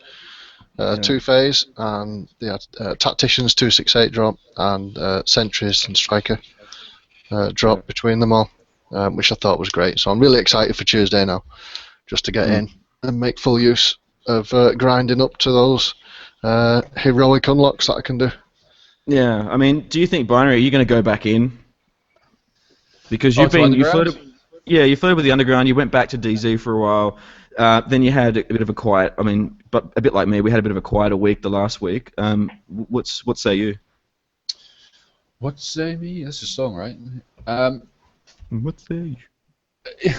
Speaker 3: 2 phase, and they had Tacticians 268 drop, and Sentries and Striker drop between them all, which I thought was great. So I'm really excited for Tuesday now, just to get in and make full use of grinding up to those heroic unlocks that I can do.
Speaker 1: Yeah, I mean, do you think, Binary, are you going to go back in? Because you flirted with the Underground, you went back to DZ for a while, then you had a bit of a quiet, but a bit like me, we had a bit of a quieter week the last week. What say you?
Speaker 6: What say me? That's a song, right?
Speaker 1: What say you?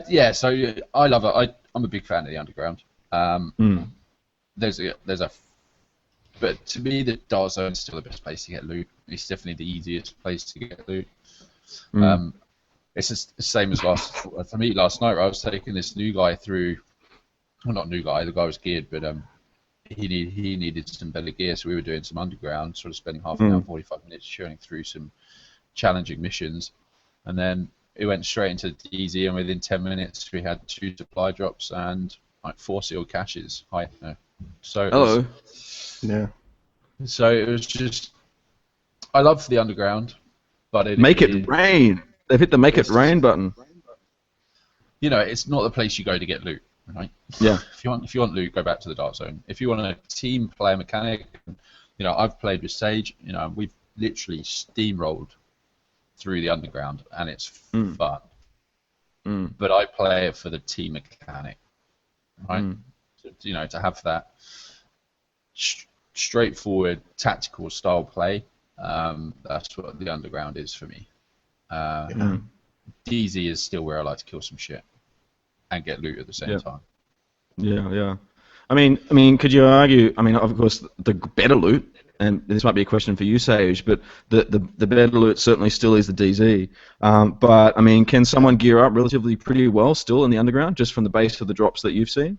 Speaker 6: Yeah, so I love it. I'm a big fan of the Underground. But to me, the Dark Zone is still the best place to get loot. It's definitely the easiest place to get loot. It's the same as for me last night. I was taking this new guy through. Well, not new guy. The guy was geared, but he needed some better gear, so we were doing some Underground, sort of spending half an hour, 45 minutes churning through some challenging missions, and then it went straight into DZ, and within 10 minutes we had 2 supply drops and like 4 sealed caches. So So it was just, I love the Underground, but it
Speaker 1: rain. They've hit the make it rain button.
Speaker 6: It's not the place you go to get loot, right?
Speaker 1: Yeah.
Speaker 6: If you want loot, go back to the Dark Zone. If you want a team player mechanic, I've played with Sage. We've literally steamrolled through the Underground, and it's fun. But I play it for the team mechanic, right? To have that straightforward tactical style play. That's what the Underground is for me. DZ is still where I like to kill some shit and get loot at the same time. Yeah.
Speaker 1: I mean, could you argue? I mean, of course, the better loot, and this might be a question for you, Sage, but the better loot certainly still is the DZ. But I mean, can someone gear up relatively pretty well still in the Underground, just from the base of the drops that you've seen?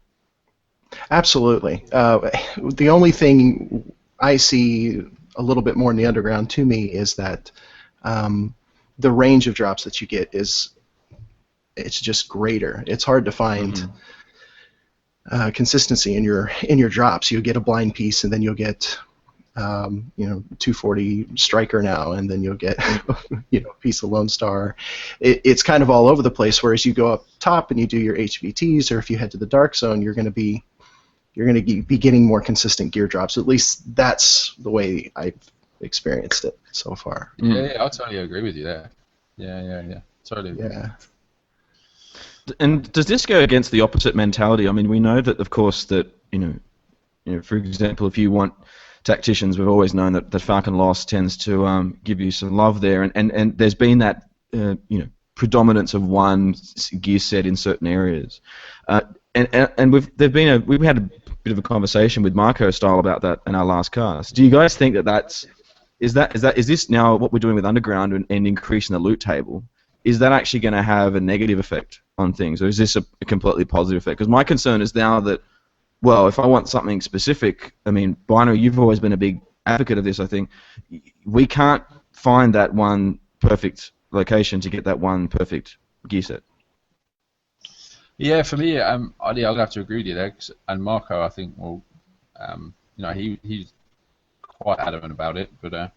Speaker 7: Absolutely. The only thing I see a little bit more in the Underground to me is that the range of drops that you get it's just greater. It's hard to find consistency in your drops. You'll get a blind piece, and then you'll get 240 striker now, and then you'll get a piece of Lone Star. It's kind of all over the place. Whereas you go up top and you do your HVTs, or if you head to the Dark Zone, you're going to be getting more consistent gear drops. At least that's the way I've experienced it so far.
Speaker 6: Yeah, I totally agree with you there. Yeah. Totally agree.
Speaker 7: Yeah.
Speaker 1: And does this go against the opposite mentality? I mean, we know that, of course, that for example, if you want tacticians, we've always known that Falcon Loss tends to give you some love there, and there's been that predominance of one gear set in certain areas, and we've had a bit of a conversation with Marco Style about that in our last cast. Do you guys think is this now what we're doing with Underground and increasing the loot table? Is that actually going to have a negative effect on things, or is this a completely positive effect? Because my concern is now that, well, if I want something specific, I mean, Binary, you've always been a big advocate of this, I think. We can't find that one perfect location to get that one perfect gear set.
Speaker 6: Yeah, for me, I'd have to agree with you there. And Marco, I think, he's quite adamant about it. But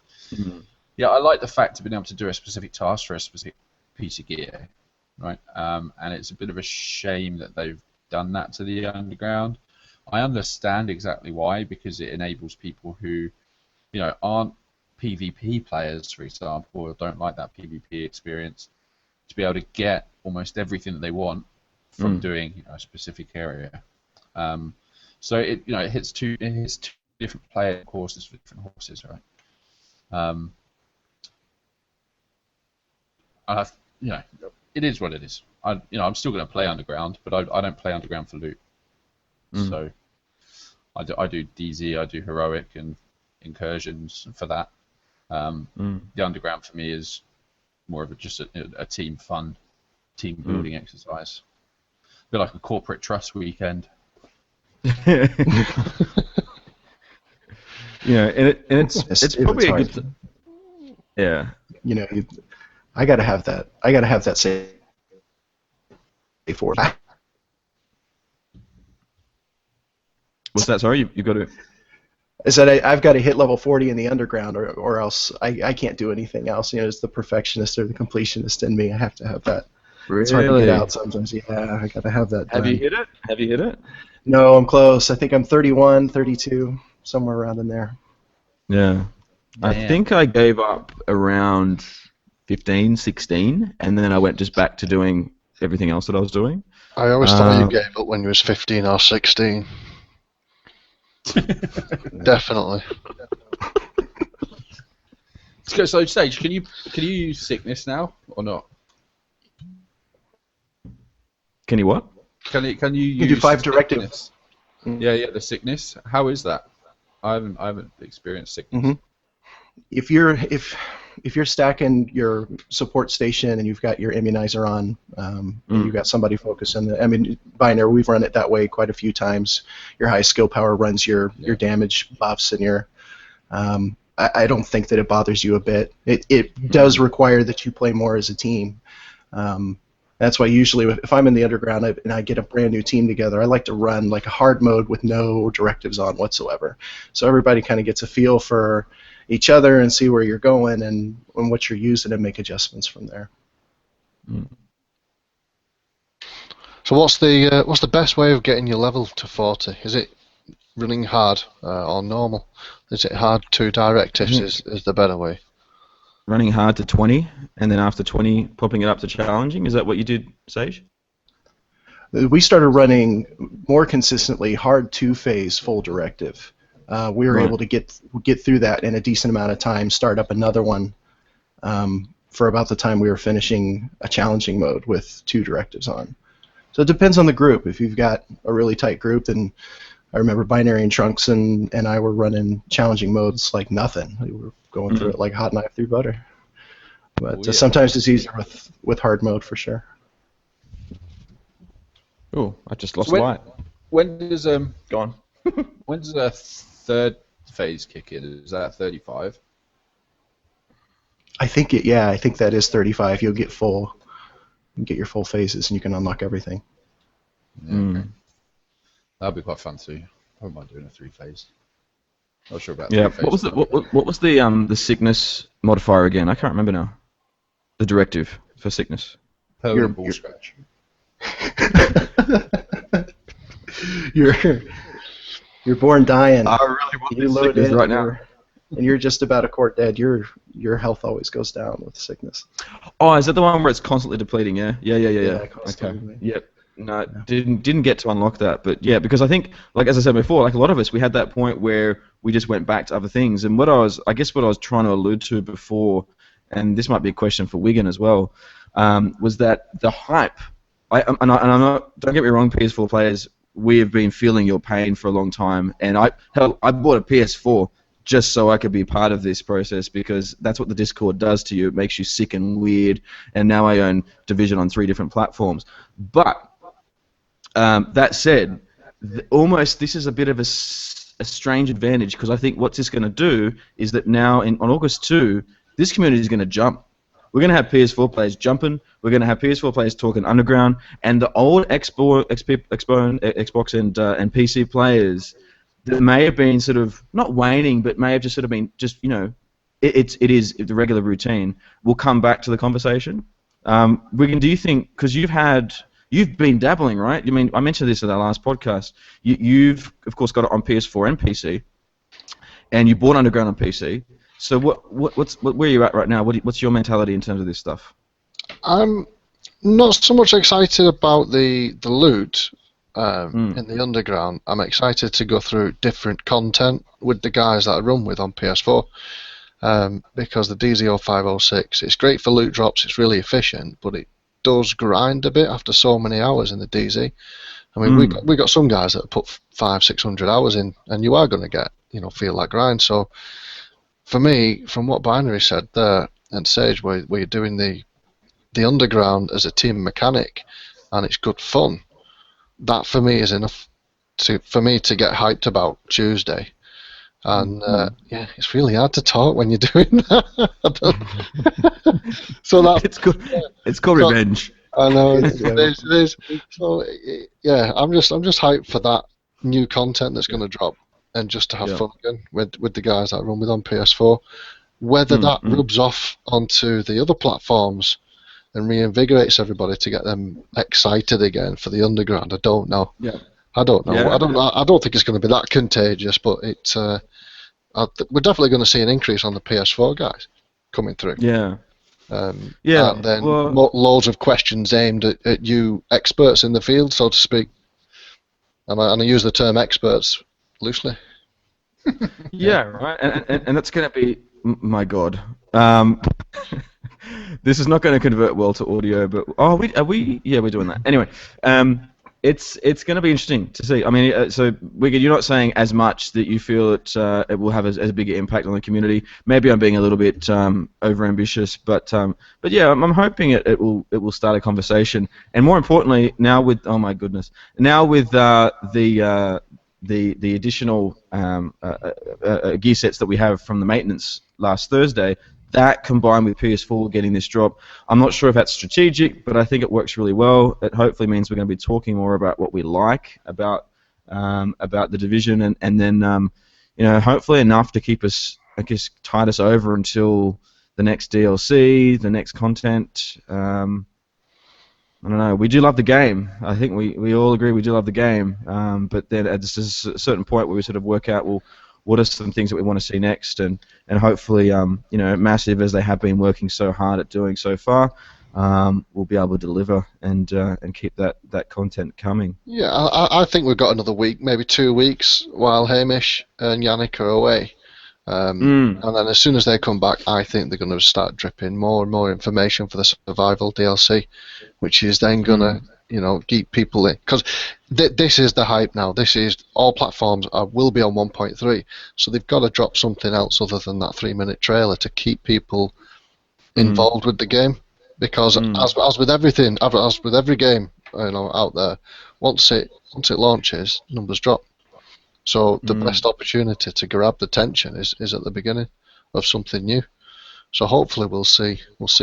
Speaker 6: yeah, I like the fact of being able to do a specific task for a specific piece of gear, right? And it's a bit of a shame that they've done that to the Underground. I understand exactly why, because it enables people who, aren't PvP players, for example, or don't like that PvP experience, to be able to get almost everything that they want from doing a specific area. So it hits two different player courses for different horses, right? It is what it is. I'm still going to play Underground, but I don't play Underground for loot. So I do DZ, I do heroic and incursions for that. The Underground for me is more of just a team building exercise. A bit like a corporate trust weekend.
Speaker 1: And it's probably a good. Yeah.
Speaker 7: I gotta have that. I gotta have that safe for.
Speaker 1: What's that? Sorry, you got to.
Speaker 7: I said I've got to hit level 40 in the Underground, or else I can't do anything else. It's the perfectionist or the completionist in me. I have to have that.
Speaker 1: Really?
Speaker 7: It's hard to get out sometimes. Yeah, I got to have that done.
Speaker 1: Have you hit it?
Speaker 7: No, I'm close. I think I'm 31, 32, somewhere around in there.
Speaker 1: Yeah. I think I gave up around 15, 16, and then I went just back to doing everything else that I was doing.
Speaker 3: I always thought you gave up when you was 15 or 16. Definitely.
Speaker 6: So Sage, can you use sickness now or not?
Speaker 1: Can you what?
Speaker 6: Can you
Speaker 7: You
Speaker 6: use
Speaker 7: do 5 directives.
Speaker 6: Yeah, the sickness. How is that? I haven't experienced sickness.
Speaker 7: Mm-hmm. If you're stacking your support station and you've got your immunizer on, and you've got somebody focusing, Binary, we've run it that way quite a few times. Your high skill power runs your damage buffs and your. I don't think that it bothers you a bit. It does require that you play more as a team. That's why usually if I'm in the Underground and I get a brand new team together, I like to run like a hard mode with no directives on whatsoever. So everybody kind of gets a feel for each other and see where you're going and what you're using and make adjustments from there.
Speaker 3: So what's the best way of getting your level to 40? Is it running hard or normal? Is it hard to directives is the better way?
Speaker 1: Running hard to 20, and then after 20, popping it up to challenging. Is that what you did, Sage?
Speaker 7: We started running more consistently hard 2-phase full directive. We were able to get through that in a decent amount of time, start up another one for about the time we were finishing a challenging mode with 2 directives on. So it depends on the group. If you've got a really tight group, then I remember Binary and Trunks and I were running challenging modes like nothing. We were going through it like hot knife through butter. But sometimes it's easier with hard mode for sure.
Speaker 1: Oh, I just lost light.
Speaker 6: When does
Speaker 1: Go on.
Speaker 6: when does a third phase kick in? Is that 35?
Speaker 7: I think that is 35. You'll get your full phases and you can unlock everything.
Speaker 6: Yeah, okay. That'll be quite fun too. I wouldn't mind doing a 3-phase. Not sure about
Speaker 1: Yeah.
Speaker 6: three-phase.
Speaker 1: What was the sickness modifier again? I can't remember now. The directive for sickness.
Speaker 6: Permanent ball scratch.
Speaker 7: You're born dying.
Speaker 1: I really want
Speaker 7: You
Speaker 1: this
Speaker 7: load
Speaker 1: sickness
Speaker 7: in
Speaker 1: right now.
Speaker 7: and you're just about a quart dead. Your health always goes down with sickness.
Speaker 1: Oh, is that the one where it's constantly depleting? Yeah. Okay.
Speaker 7: Constantly.
Speaker 1: Yep. No, didn't get to unlock that, but yeah, because I think, like as I said before, like a lot of us, we had that point where we just went back to other things, and I guess what I was trying to allude to before, and this might be a question for Wigan as well, was that the hype. I'm not. Don't get me wrong, PS4 players, we have been feeling your pain for a long time, and I bought a PS4 just so I could be part of this process, because that's what the Discord does to you. It makes you sick and weird, and now I own Division on 3 different platforms. But that said, almost this is a bit of a strange advantage, because I think what's this going to do is that now on August 2, this community is going to jump. We're going to have PS4 players jumping. We're going to have PS4 players talking underground, and the old Xbox and PC players that may have been sort of not waning, but may have just sort of been it is the regular routine, will come back to the conversation. Wigan, do you think, because you've been dabbling, right? I mean, I mentioned this in our last podcast. You've of course got it on PS4 and PC, and you bought Underground on PC. So where are you at right now? What's your mentality in terms of this stuff?
Speaker 3: I'm not so much excited about the loot in the Underground. I'm excited to go through different content with the guys that I run with on PS4, because the DZ0506, it's great for loot drops, it's really efficient, but it does grind a bit after so many hours in the DZ. I mean, we got some guys that have put 500-600 hours in, and you are going to get, feel that grind. So for me, from what Binary said there, and Sage, where you're doing the Underground as a team mechanic, and it's good fun, that for me is enough for me to get hyped about Tuesday. And yeah, it's really hard to talk when you're doing that. So that
Speaker 1: it's called revenge.
Speaker 3: I know it is. So yeah, I'm just hyped for that new content that's going to drop, and just to have fun again with the guys that I run with on PS4. Whether that rubs off onto the other platforms and reinvigorates everybody to get them excited again for the Underground, I don't know.
Speaker 1: Yeah.
Speaker 3: I don't know.
Speaker 1: Yeah.
Speaker 3: I don't think it's going to be that contagious, but it's we're definitely going to see an increase on the PS4 guys coming through.
Speaker 1: Yeah.
Speaker 3: Yeah. And then loads of questions aimed at you experts in the field, so to speak. And I use the term experts loosely.
Speaker 1: Yeah, right. And that's going to be, my God. This is not going to convert well to audio, but are we? Yeah, we're doing that. Anyway, it's going to be interesting to see. I mean, so Wigan, you're not saying as much that you feel it will have as a bigger impact on the community. Maybe I'm being a little bit overambitious, but yeah, I'm hoping it will start a conversation. And more importantly, now with the additional gear sets that we have from the maintenance last Thursday, that combined with PS4 getting this drop, I'm not sure if that's strategic, but I think it works really well. It hopefully means we're going to be talking more about what we like about the division, and then hopefully enough to keep us, I guess, tide us over until the next DLC, the next content. I don't know. We do love the game. I think we all agree we do love the game. But then at a certain point where we sort of work out, well, what are some things that we want to see next, and hopefully, Massive, as they have been working so hard at doing so far, we'll be able to deliver and keep that content coming.
Speaker 3: Yeah, I think we've got another week, maybe 2 weeks, while Hamish and Yannick are away. And then as soon as they come back, I think they're going to start dripping more and more information for the Survival DLC, which is then going to, keep people in. Because this is the hype now. This is, all platforms will be on 1.3, so they've got to drop something else other than that 3-minute trailer to keep people involved with the game. Because as with everything, as with every game out there, once it launches, numbers drop. So the best opportunity to grab the attention is at the beginning of something new. So hopefully we'll see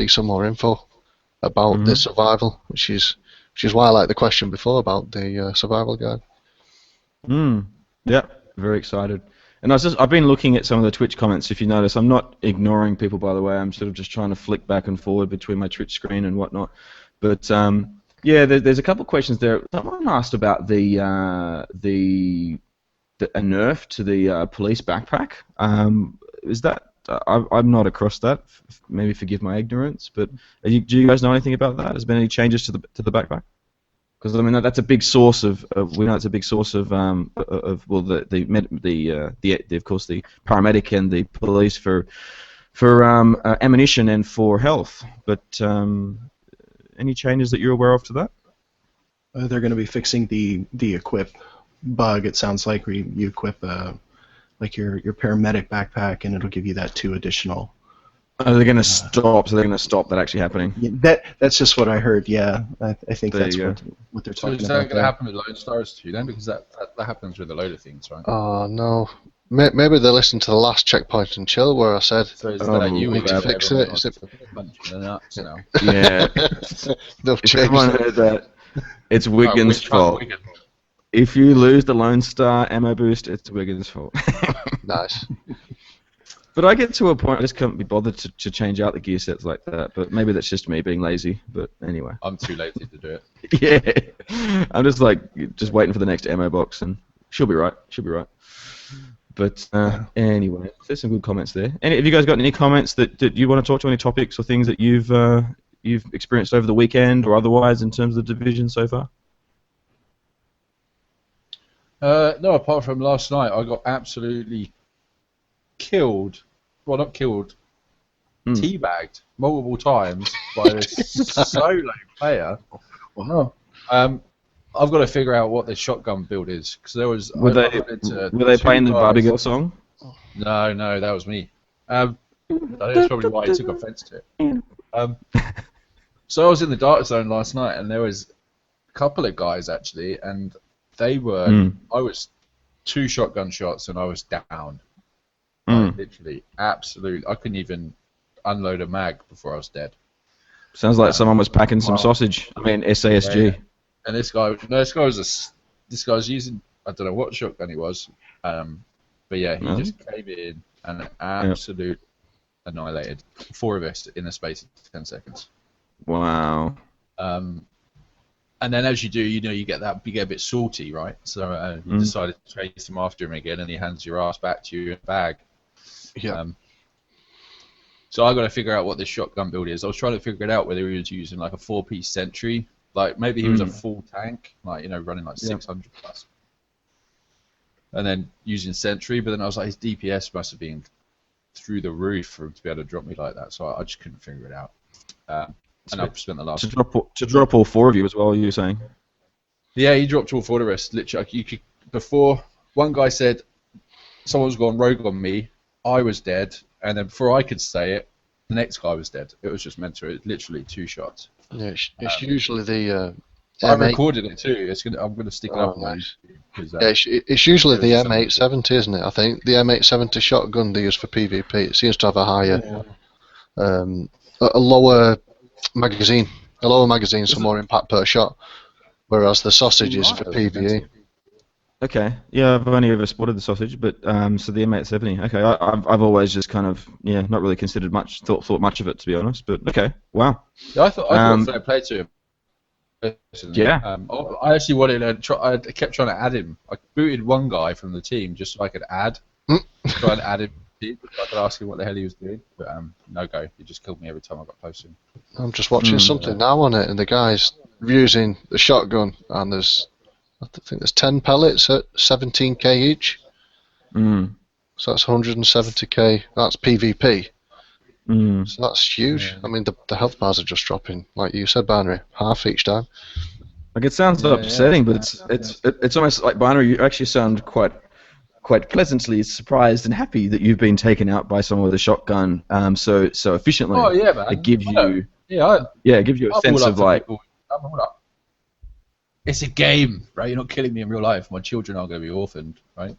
Speaker 3: some more info about the survival, which is why I like the question before about the survival guide.
Speaker 1: Yeah, very excited. And I've been looking at some of the Twitch comments. If you notice, I'm not ignoring people, by the way. I'm sort of just trying to flick back and forward between my Twitch screen and whatnot. But yeah, there's a couple of questions there. Someone asked about a nerf to the police backpack. Is that? I'm not across that. Maybe forgive my ignorance. But do you guys know anything about that? Has there been any changes to the backpack? Because I mean that's a big source of we know it's a big source of well of course the paramedic and the police for ammunition and for health. But any changes that you're aware of to that?
Speaker 7: They're going to be fixing the equip bug. It sounds like where you equip like your paramedic backpack, and it'll give you that 2 additional.
Speaker 1: Are they going to stop? So they're going to stop that actually happening?
Speaker 7: Yeah, that's just what I heard. Yeah, I think
Speaker 1: There
Speaker 7: that's
Speaker 1: you
Speaker 7: what they're
Speaker 6: So
Speaker 7: talking
Speaker 6: is
Speaker 7: about.
Speaker 6: that going to happen with Lone Stars too then? Because that happens with a load of things, right?
Speaker 3: Oh no. Maybe they listened to the last Checkpoint and Chill where I said,
Speaker 6: So is that you
Speaker 3: need to fix it? Is it?
Speaker 6: punching the nuts now?
Speaker 1: Yeah.
Speaker 3: They've
Speaker 1: If
Speaker 3: changed
Speaker 1: everyone
Speaker 3: it.
Speaker 1: heard that, it's Wiggins' fault.
Speaker 6: Wigan.
Speaker 1: If you lose the Lone Star ammo boost, it's Wiggins' fault.
Speaker 3: Nice.
Speaker 1: But I get to a point I just can't be bothered to change out the gear sets like that. But maybe that's just me being lazy. But anyway.
Speaker 6: I'm too lazy to do it.
Speaker 1: Yeah. I'm just waiting for the next ammo box, and she'll be right. She'll be right. But anyway, there's some good comments there. Have you guys got any comments that you want to talk to? Any topics or things that you've experienced over the weekend or otherwise in terms of the division so far?
Speaker 6: No, apart from last night, I got absolutely killed. Well, not killed, teabagged multiple times by this solo player.
Speaker 3: Wow.
Speaker 6: I've got to figure out what the shotgun build is because there was.
Speaker 1: Were they playing the Barbie Girl song?
Speaker 6: No, that was me. I think that's probably why he took offence to it. So I was in the dark zone last night, and there was a couple of guys actually, and they were. I was 2 shotgun shots, and I was down. Like, literally, absolutely. I couldn't even unload a mag before I was dead.
Speaker 1: Sounds like someone was packing some sausage. I mean, SASG.
Speaker 6: Yeah. And this guy was using, I don't know what shotgun he was, but yeah, he just came in and absolutely annihilated 4 of us in the space of 10 seconds.
Speaker 1: Wow.
Speaker 6: And then as you do, you get a bit salty, right? So you decided to chase him after him again, and he hands your ass back to you in a bag.
Speaker 3: Yeah.
Speaker 6: So I got to figure out what this shotgun build is. I was trying to figure it out whether he was using like a 4-piece sentry, like maybe he was a full tank, like running like 600 plus, and then using sentry. But then I was like, his DPS must have been through the roof for him to be able to drop me like that. So I just couldn't figure it out. And I've spent the last
Speaker 1: to drop all 4 of you as well. You're saying?
Speaker 6: Yeah, he dropped all 4 of the rest. Literally, before one guy said someone's gone rogue on me, I was dead, and then before I could say it, the next guy was dead. It was just meant to. Literally 2 shots.
Speaker 3: Yeah, it's usually the.
Speaker 6: I
Speaker 3: M8.
Speaker 6: recorded it too. I'm gonna stick it up.
Speaker 3: Nice.
Speaker 6: Yeah,
Speaker 3: it's usually the M870, isn't it? I think the M870 shotgun they use for PvP. It seems to have a higher, a lower magazine. A lower magazine, some more impact per shot, whereas the sausage is for PvE.
Speaker 1: Okay. Yeah, I've only ever spotted the sausage, but so the M870. Okay, I've always just kind of not really considered much, thought much of it to be honest. But okay, wow.
Speaker 6: Yeah, I thought fair play to him.
Speaker 1: Yeah.
Speaker 6: I actually wanted to try. I kept trying to add him. I booted one guy from the team just so I could try and add him. I could ask him what the hell he was doing, but no go. He just killed me every time I got close to him.
Speaker 3: I'm just watching something now on it, and the guy's using the shotgun, and I think there's 10 pellets at 17k each. So that's 170k. That's PvP. So that's huge. I mean, the health bars are just dropping, like you said, Binary, half each time.
Speaker 1: Like it sounds upsetting, but it's almost like Binary. You actually sound quite pleasantly surprised and happy that you've been taken out by someone with a shotgun so efficiently.
Speaker 6: Oh yeah, man.
Speaker 1: It gives you
Speaker 6: it
Speaker 1: gives you a sense of like.
Speaker 6: I'm all up. It's a game, right? You're not killing me in real life. My children aren't going to be orphaned, right?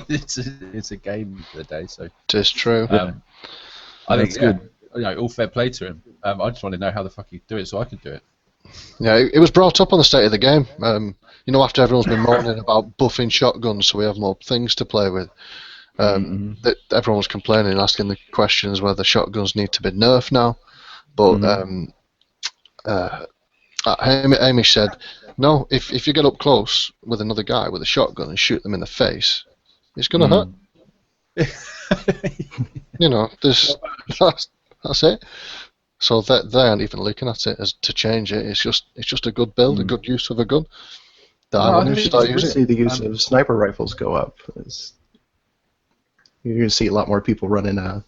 Speaker 6: it's a game for the day, so.
Speaker 3: It is true.
Speaker 6: I think
Speaker 1: That's good.
Speaker 6: all fair play to him. I just want to know how the fuck he do it so I can do it.
Speaker 3: Yeah, it was brought up on the state of the game. After everyone's been moaning about buffing shotguns, so we have more things to play with. That everyone was complaining, asking the questions whether shotguns need to be nerfed now. But Hamish said, no, if you get up close with another guy with a shotgun and shoot them in the face, it's going to hurt. That's it. So they aren't even looking at it as to change it. It's just a good build, a good use of a gun. I want to start using.
Speaker 7: See the use of sniper rifles go up. You're going to see a lot more people running a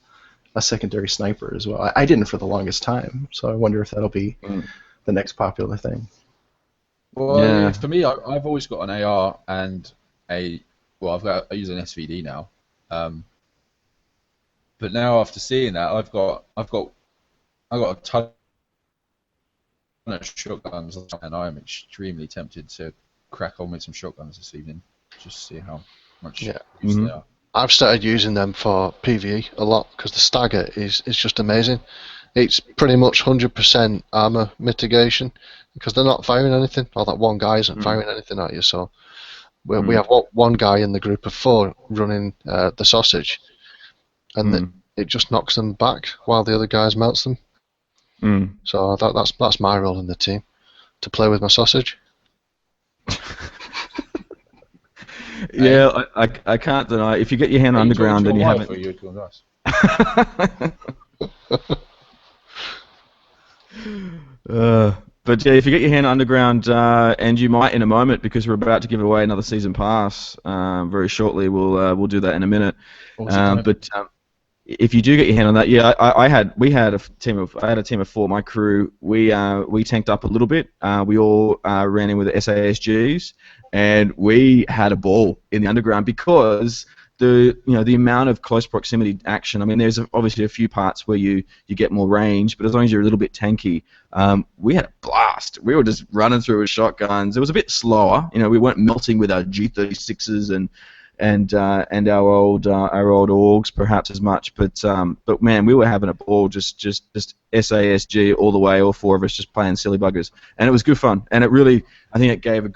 Speaker 7: secondary sniper as well. I didn't for the longest time, so I wonder if that'll be the next popular thing.
Speaker 6: Well, for me, I've always got an AR and I use an SVD now. But now after seeing that, I've got a ton of shotguns, and I am extremely tempted to crack on with some shotguns this evening, just to see how much use they are.
Speaker 3: I've started using them for PvE a lot because the stagger is just amazing. It's pretty much 100% armor mitigation because they're not firing anything, or that one guy isn't firing anything at you. So we have one guy in the group of 4 running the sausage, and it just knocks them back while the other guys melts them. So that's my role in the team, to play with my sausage.
Speaker 1: Yeah, I can't deny. If you get your hand underground and you haven't. But yeah, if you get your hand underground, and you might in a moment, because we're about to give away another season pass very shortly. We'll do that in a minute. But if you do get your hand on that, yeah, I had a team of 4. My crew, we tanked up a little bit. We all ran in with the SASGs, and we had a ball in the underground because the amount of close proximity action. I mean, there's obviously a few parts where you get more range, but as long as you're a little bit tanky, we had a blast. We were just running through with shotguns. It was a bit slower. We weren't melting with our G36s and our old orgs perhaps as much, but man, we were having a ball, just SASG all the way, all 4 of us just playing silly buggers, and it was good fun, and it really, I think it gave a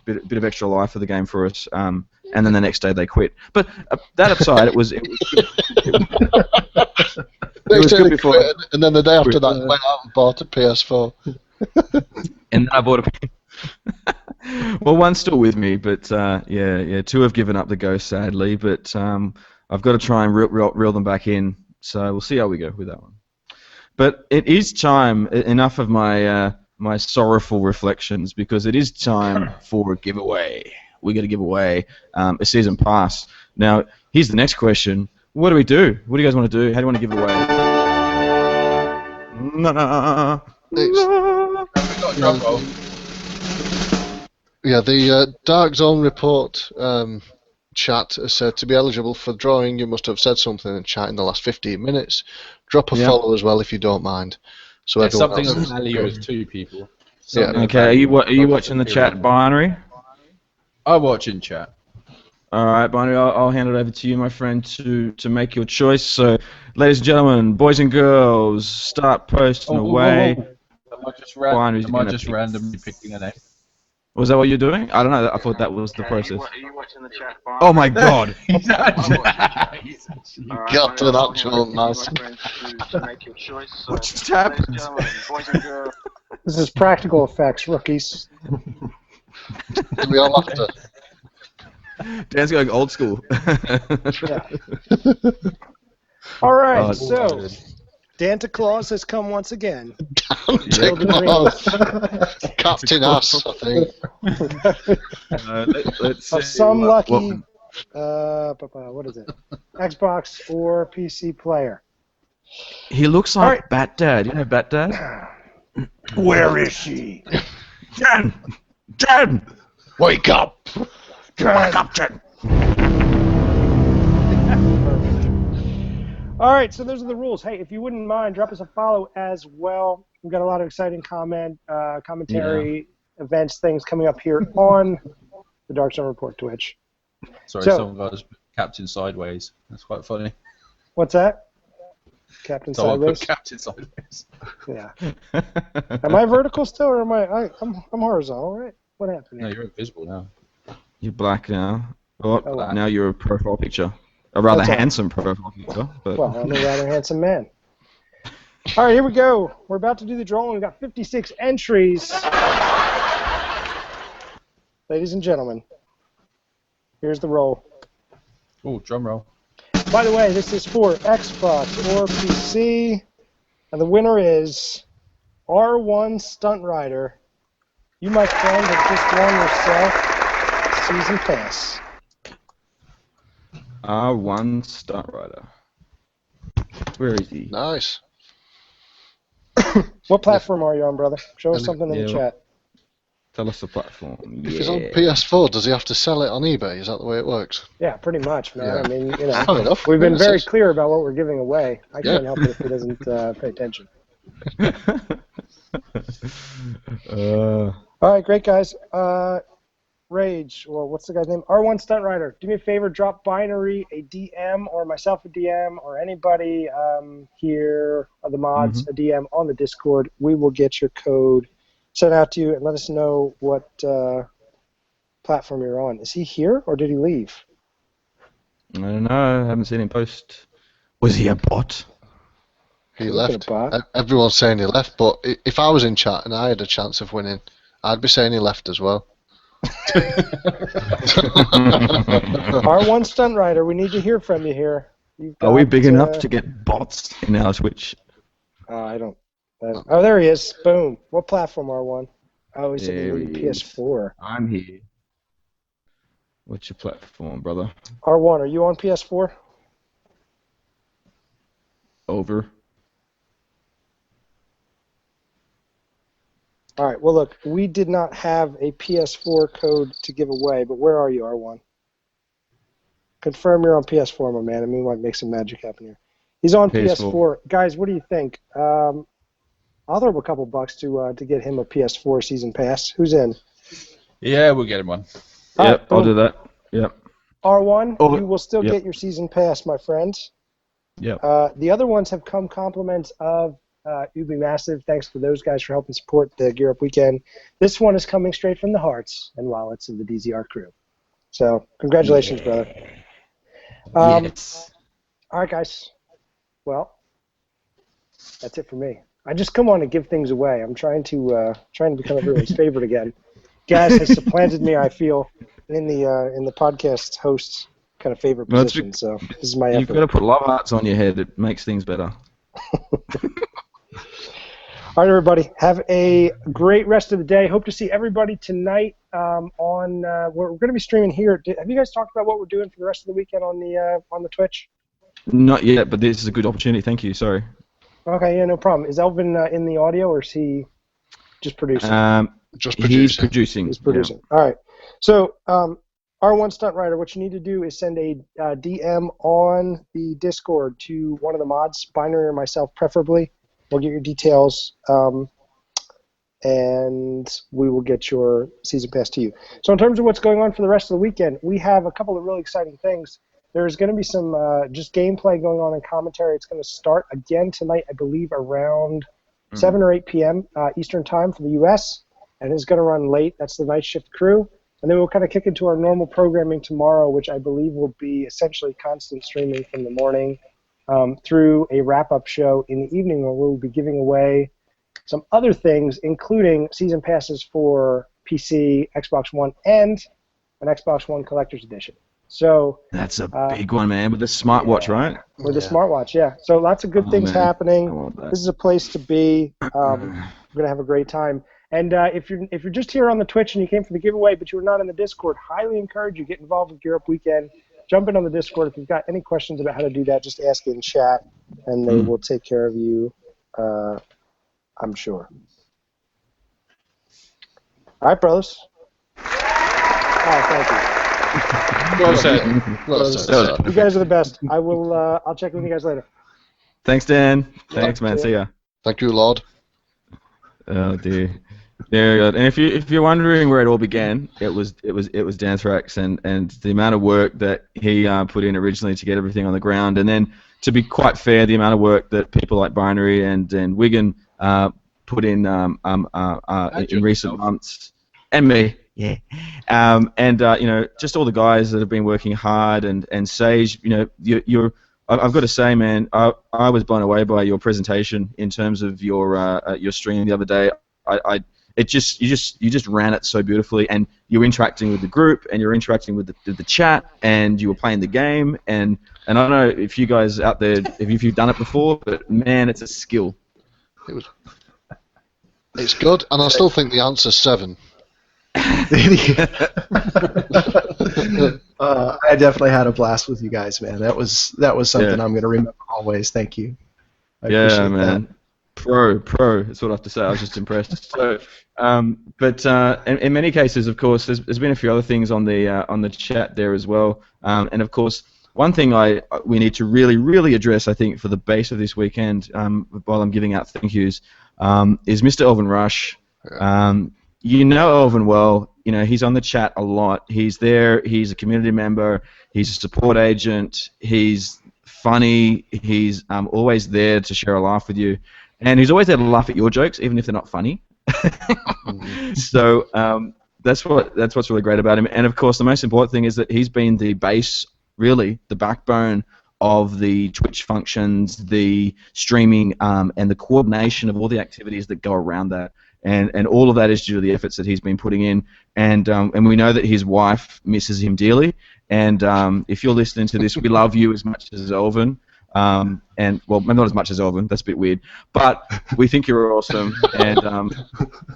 Speaker 1: bit of extra life for the game for us. And then the next day they quit. But that aside, it was good.
Speaker 3: It was good before. And then the day after that, I went out and bought a PS4.
Speaker 1: And then I bought a. Well, one's still with me, but 2 have given up the ghost, sadly. But I've got to try and reel them back in. So we'll see how we go with that one. But it is time. Enough of my sorrowful reflections, because it is time for a giveaway. We got to give away a season pass. Now, here's the next question: what do we do? What do you guys want to do? How do you want to give it away?
Speaker 3: Yeah, the Dark Zone report chat has said to be eligible for drawing, you must have said something in chat in the last 15 minutes. Drop a follow as well if you don't mind. So
Speaker 6: something of value is 2 people.
Speaker 1: Okay. Are you watching the chat, Binary?
Speaker 6: I watch in chat.
Speaker 1: All right, Binary, I'll hand it over to you, my friend, to make your choice. So, ladies and gentlemen, boys and girls, start posting away.
Speaker 6: Am I just randomly picking a name?
Speaker 1: Was that what you're doing? I don't know. I thought that was the process.
Speaker 5: Are you watching the chat?
Speaker 1: Oh my God!
Speaker 3: Got an actual nice.
Speaker 1: What's happened?
Speaker 8: This is practical effects, rookies.
Speaker 3: Do we all have to?
Speaker 1: Dan's going old school.
Speaker 8: All right, so Santa Claus has come once again.
Speaker 3: Santa Claus. Captain Ass, I think.
Speaker 1: Let's see.
Speaker 8: Some lucky, what is it? Xbox or PC player.
Speaker 1: He looks like Bat Dad. You know Bat Dad?
Speaker 8: Where is she?
Speaker 1: Dan!
Speaker 3: Wake up!
Speaker 1: Wake up, Dan!
Speaker 8: All right, so those are the rules. Hey, if you wouldn't mind, drop us a follow as well. We've got a lot of exciting commentary, events, things coming up here on the Dark Zone Report Twitch.
Speaker 6: Sorry, someone got us Captain Sideways. That's quite funny.
Speaker 8: What's that? Captain
Speaker 6: So I put
Speaker 8: Sideways.
Speaker 6: Captain Sideways.
Speaker 8: Yeah. Am I vertical still, or am I'm horizontal, right? What happened
Speaker 6: No,
Speaker 8: here?
Speaker 6: you're invisible now.
Speaker 1: You're black now. Oh,
Speaker 8: Oh, wow.
Speaker 1: now you're a profile picture. A rather
Speaker 8: That's all right.
Speaker 1: handsome profile picture. But
Speaker 8: Well, I'm a rather handsome man. All right, here we go. We're about to do the drawing. We've got 56 entries. Ladies and gentlemen, here's the roll.
Speaker 6: Oh, drum roll.
Speaker 8: By the way, this is for Xbox or PC, and the winner is R1 Stunt Rider. You, my friend, have just won yourself Season Pass.
Speaker 1: R1 Stunt Rider. Where is he?
Speaker 3: Nice.
Speaker 8: What platform are you on, brother? Show us
Speaker 3: And-
Speaker 8: something in the
Speaker 1: yeah,
Speaker 8: chat.
Speaker 1: Tell us the platform.
Speaker 3: If he's on
Speaker 1: Yeah.
Speaker 3: PS4, does he have to sell it on eBay? Is that the way it works?
Speaker 8: Yeah, pretty much, man.
Speaker 3: Yeah.
Speaker 8: I mean,
Speaker 3: Fair enough.
Speaker 8: we've been
Speaker 3: Yeah,
Speaker 8: very
Speaker 3: so-
Speaker 8: clear about what we're giving away. I
Speaker 3: Yeah.
Speaker 8: can't help it if he doesn't pay attention. All right, great, guys. Rage, well, what's the guy's name? R1 Stunt Rider. Do me a favor, drop Binary a DM, or myself a DM, or anybody here, the mods, a DM on the Discord. We will get your code sent out to you, and let us know what platform you're on. Is he here, or did he leave?
Speaker 1: I don't know. I haven't seen him post. Was he a bot?
Speaker 3: He
Speaker 8: Look at
Speaker 3: left.
Speaker 8: a bot.
Speaker 3: Everyone's saying he left, but if I was in chat and I had a chance of winning, I'd be saying he left as well.
Speaker 8: R1 Stunt Rider, we need to hear from you here. You've
Speaker 1: Are we
Speaker 8: got,
Speaker 1: big enough to get bots in our Twitch?
Speaker 8: I don't. Oh, there he is. Boom. What platform, R1? Oh, he's
Speaker 1: There
Speaker 8: in
Speaker 1: he is.
Speaker 8: PS4.
Speaker 1: I'm here. What's your platform, brother?
Speaker 8: R1, are you on PS4?
Speaker 1: Over.
Speaker 8: All right. Well, look, we did not have a PS4 code to give away, but where are you, R1? Confirm you're on PS4, my man, and we might make some magic happen here. He's on PS4. Guys, what do you think? I'll throw up a couple bucks to get him a PS4 season pass. Who's in?
Speaker 6: Yeah, we'll get him one.
Speaker 8: All
Speaker 1: Yep,
Speaker 8: right,
Speaker 1: I'll do that. Yep.
Speaker 8: R1,
Speaker 1: Over.
Speaker 8: you will still
Speaker 1: Yep.
Speaker 8: get your season pass, my friend.
Speaker 1: Yep.
Speaker 8: The other ones have come compliments of Ubi Massive. Thanks to those guys for helping support the Gear Up Weekend. This one is coming straight from the hearts and wallets of the DZR crew. So, congratulations, brother.
Speaker 1: Yes.
Speaker 8: All right, guys. Well, that's it for me. I just come on to give things away. I'm trying to become everyone's favorite again. Gaz has supplanted me, I feel, in the podcast host kind of favorite
Speaker 1: Well, it's
Speaker 8: position. So this is my
Speaker 1: You've
Speaker 8: effort.
Speaker 1: got to put love hearts on your head. It makes things better.
Speaker 8: All right, everybody. Have a great rest of the day. Hope to see everybody tonight on. We're going to be streaming here. Have you guys talked about what we're doing for the rest of the weekend on the Twitch?
Speaker 1: Not yet, but this is a good opportunity. Thank you. Sorry.
Speaker 8: Okay, yeah, no problem. Is Elvin in the audio, or is he just producing?
Speaker 3: Just
Speaker 1: He's
Speaker 3: producing.
Speaker 1: producing.
Speaker 8: He's producing. All right. So, R1 Stunt Rider, what you need to do is send a DM on the Discord to one of the mods, Binary or myself preferably. We'll get your details, and we will get your season pass to you. So in terms of what's going on for the rest of the weekend, we have a couple of really exciting things. There's going to be some just gameplay going on and commentary. It's going to start again tonight, I believe, around 7 or 8 p.m. Eastern Time for the U.S., and it's going to run late. That's the night shift crew. And then we'll kind of kick into our normal programming tomorrow, which I believe will be essentially constant streaming from the morning through a wrap-up show in the evening, where we'll be giving away some other things, including season passes for PC, Xbox One, and an Xbox One Collector's Edition. So
Speaker 1: That's a big one, man. With the smartwatch, right?
Speaker 8: with the smartwatch, yeah. So lots of good things
Speaker 1: man. I
Speaker 8: happening.
Speaker 1: want that.
Speaker 8: This is a place to be. We're gonna have a great time. And if you're just here on the Twitch and you came for the giveaway, but you were not in the Discord, highly encourage you, get involved with Gear Up Weekend. Jump in on the Discord. If you've got any questions about how to do that, just ask in chat, and they will take care of you, I'm sure. All right, brothers. Oh, thank you.
Speaker 6: Well said.
Speaker 3: Well said.
Speaker 8: You guys are the best. I will. I'll check with you guys later.
Speaker 1: Thanks, Dan. Thanks, man. See ya.
Speaker 3: Thank you, Lord.
Speaker 1: Oh dear. Very good. And if you're wondering where it all began, it was Danthrax and the amount of work that he put in originally to get everything on the ground, and then to be quite fair, the amount of work that people like Binary and Wigan put in recent months, and me, yeah, just all the guys that have been working hard, and Sage, you're. I've got to say, man, I was blown away by your presentation in terms of your stream the other day. You just ran it so beautifully, and you're interacting with the group, and you're interacting with the chat, and you were playing the game, and I don't know if you guys out there, if you've done it before, but man, it's a skill.
Speaker 3: It's good, and I still think the answer's 7.
Speaker 7: I definitely had a blast with you guys, man. That was something I'm going to remember always. Thank you. I appreciate
Speaker 1: man.
Speaker 7: that.
Speaker 1: Pro. That's what I have to say. I was just impressed. So, but in many cases, of course, there's been a few other things on the chat there as well. And of course, one thing we need to really address, I think, for the base of this weekend, while I'm giving out thank yous, is Mr. Elvin Rush. You know Elvin well. He's on the chat a lot. He's there. He's a community member. He's a support agent. He's funny. He's always there to share a laugh with you. And he's always there to laugh at your jokes, even if they're not funny. So that's what's really great about him. And of course, the most important thing is that he's been the base, really, the backbone of the Twitch functions, the streaming, and the coordination of all the activities that go around that. And all of that is due to the efforts that he's been putting in. And we know that his wife misses him dearly. And if you're listening to this, we love you as much as Elvin. Well, maybe not as much as Elvin. That's a bit weird. But we think you're awesome.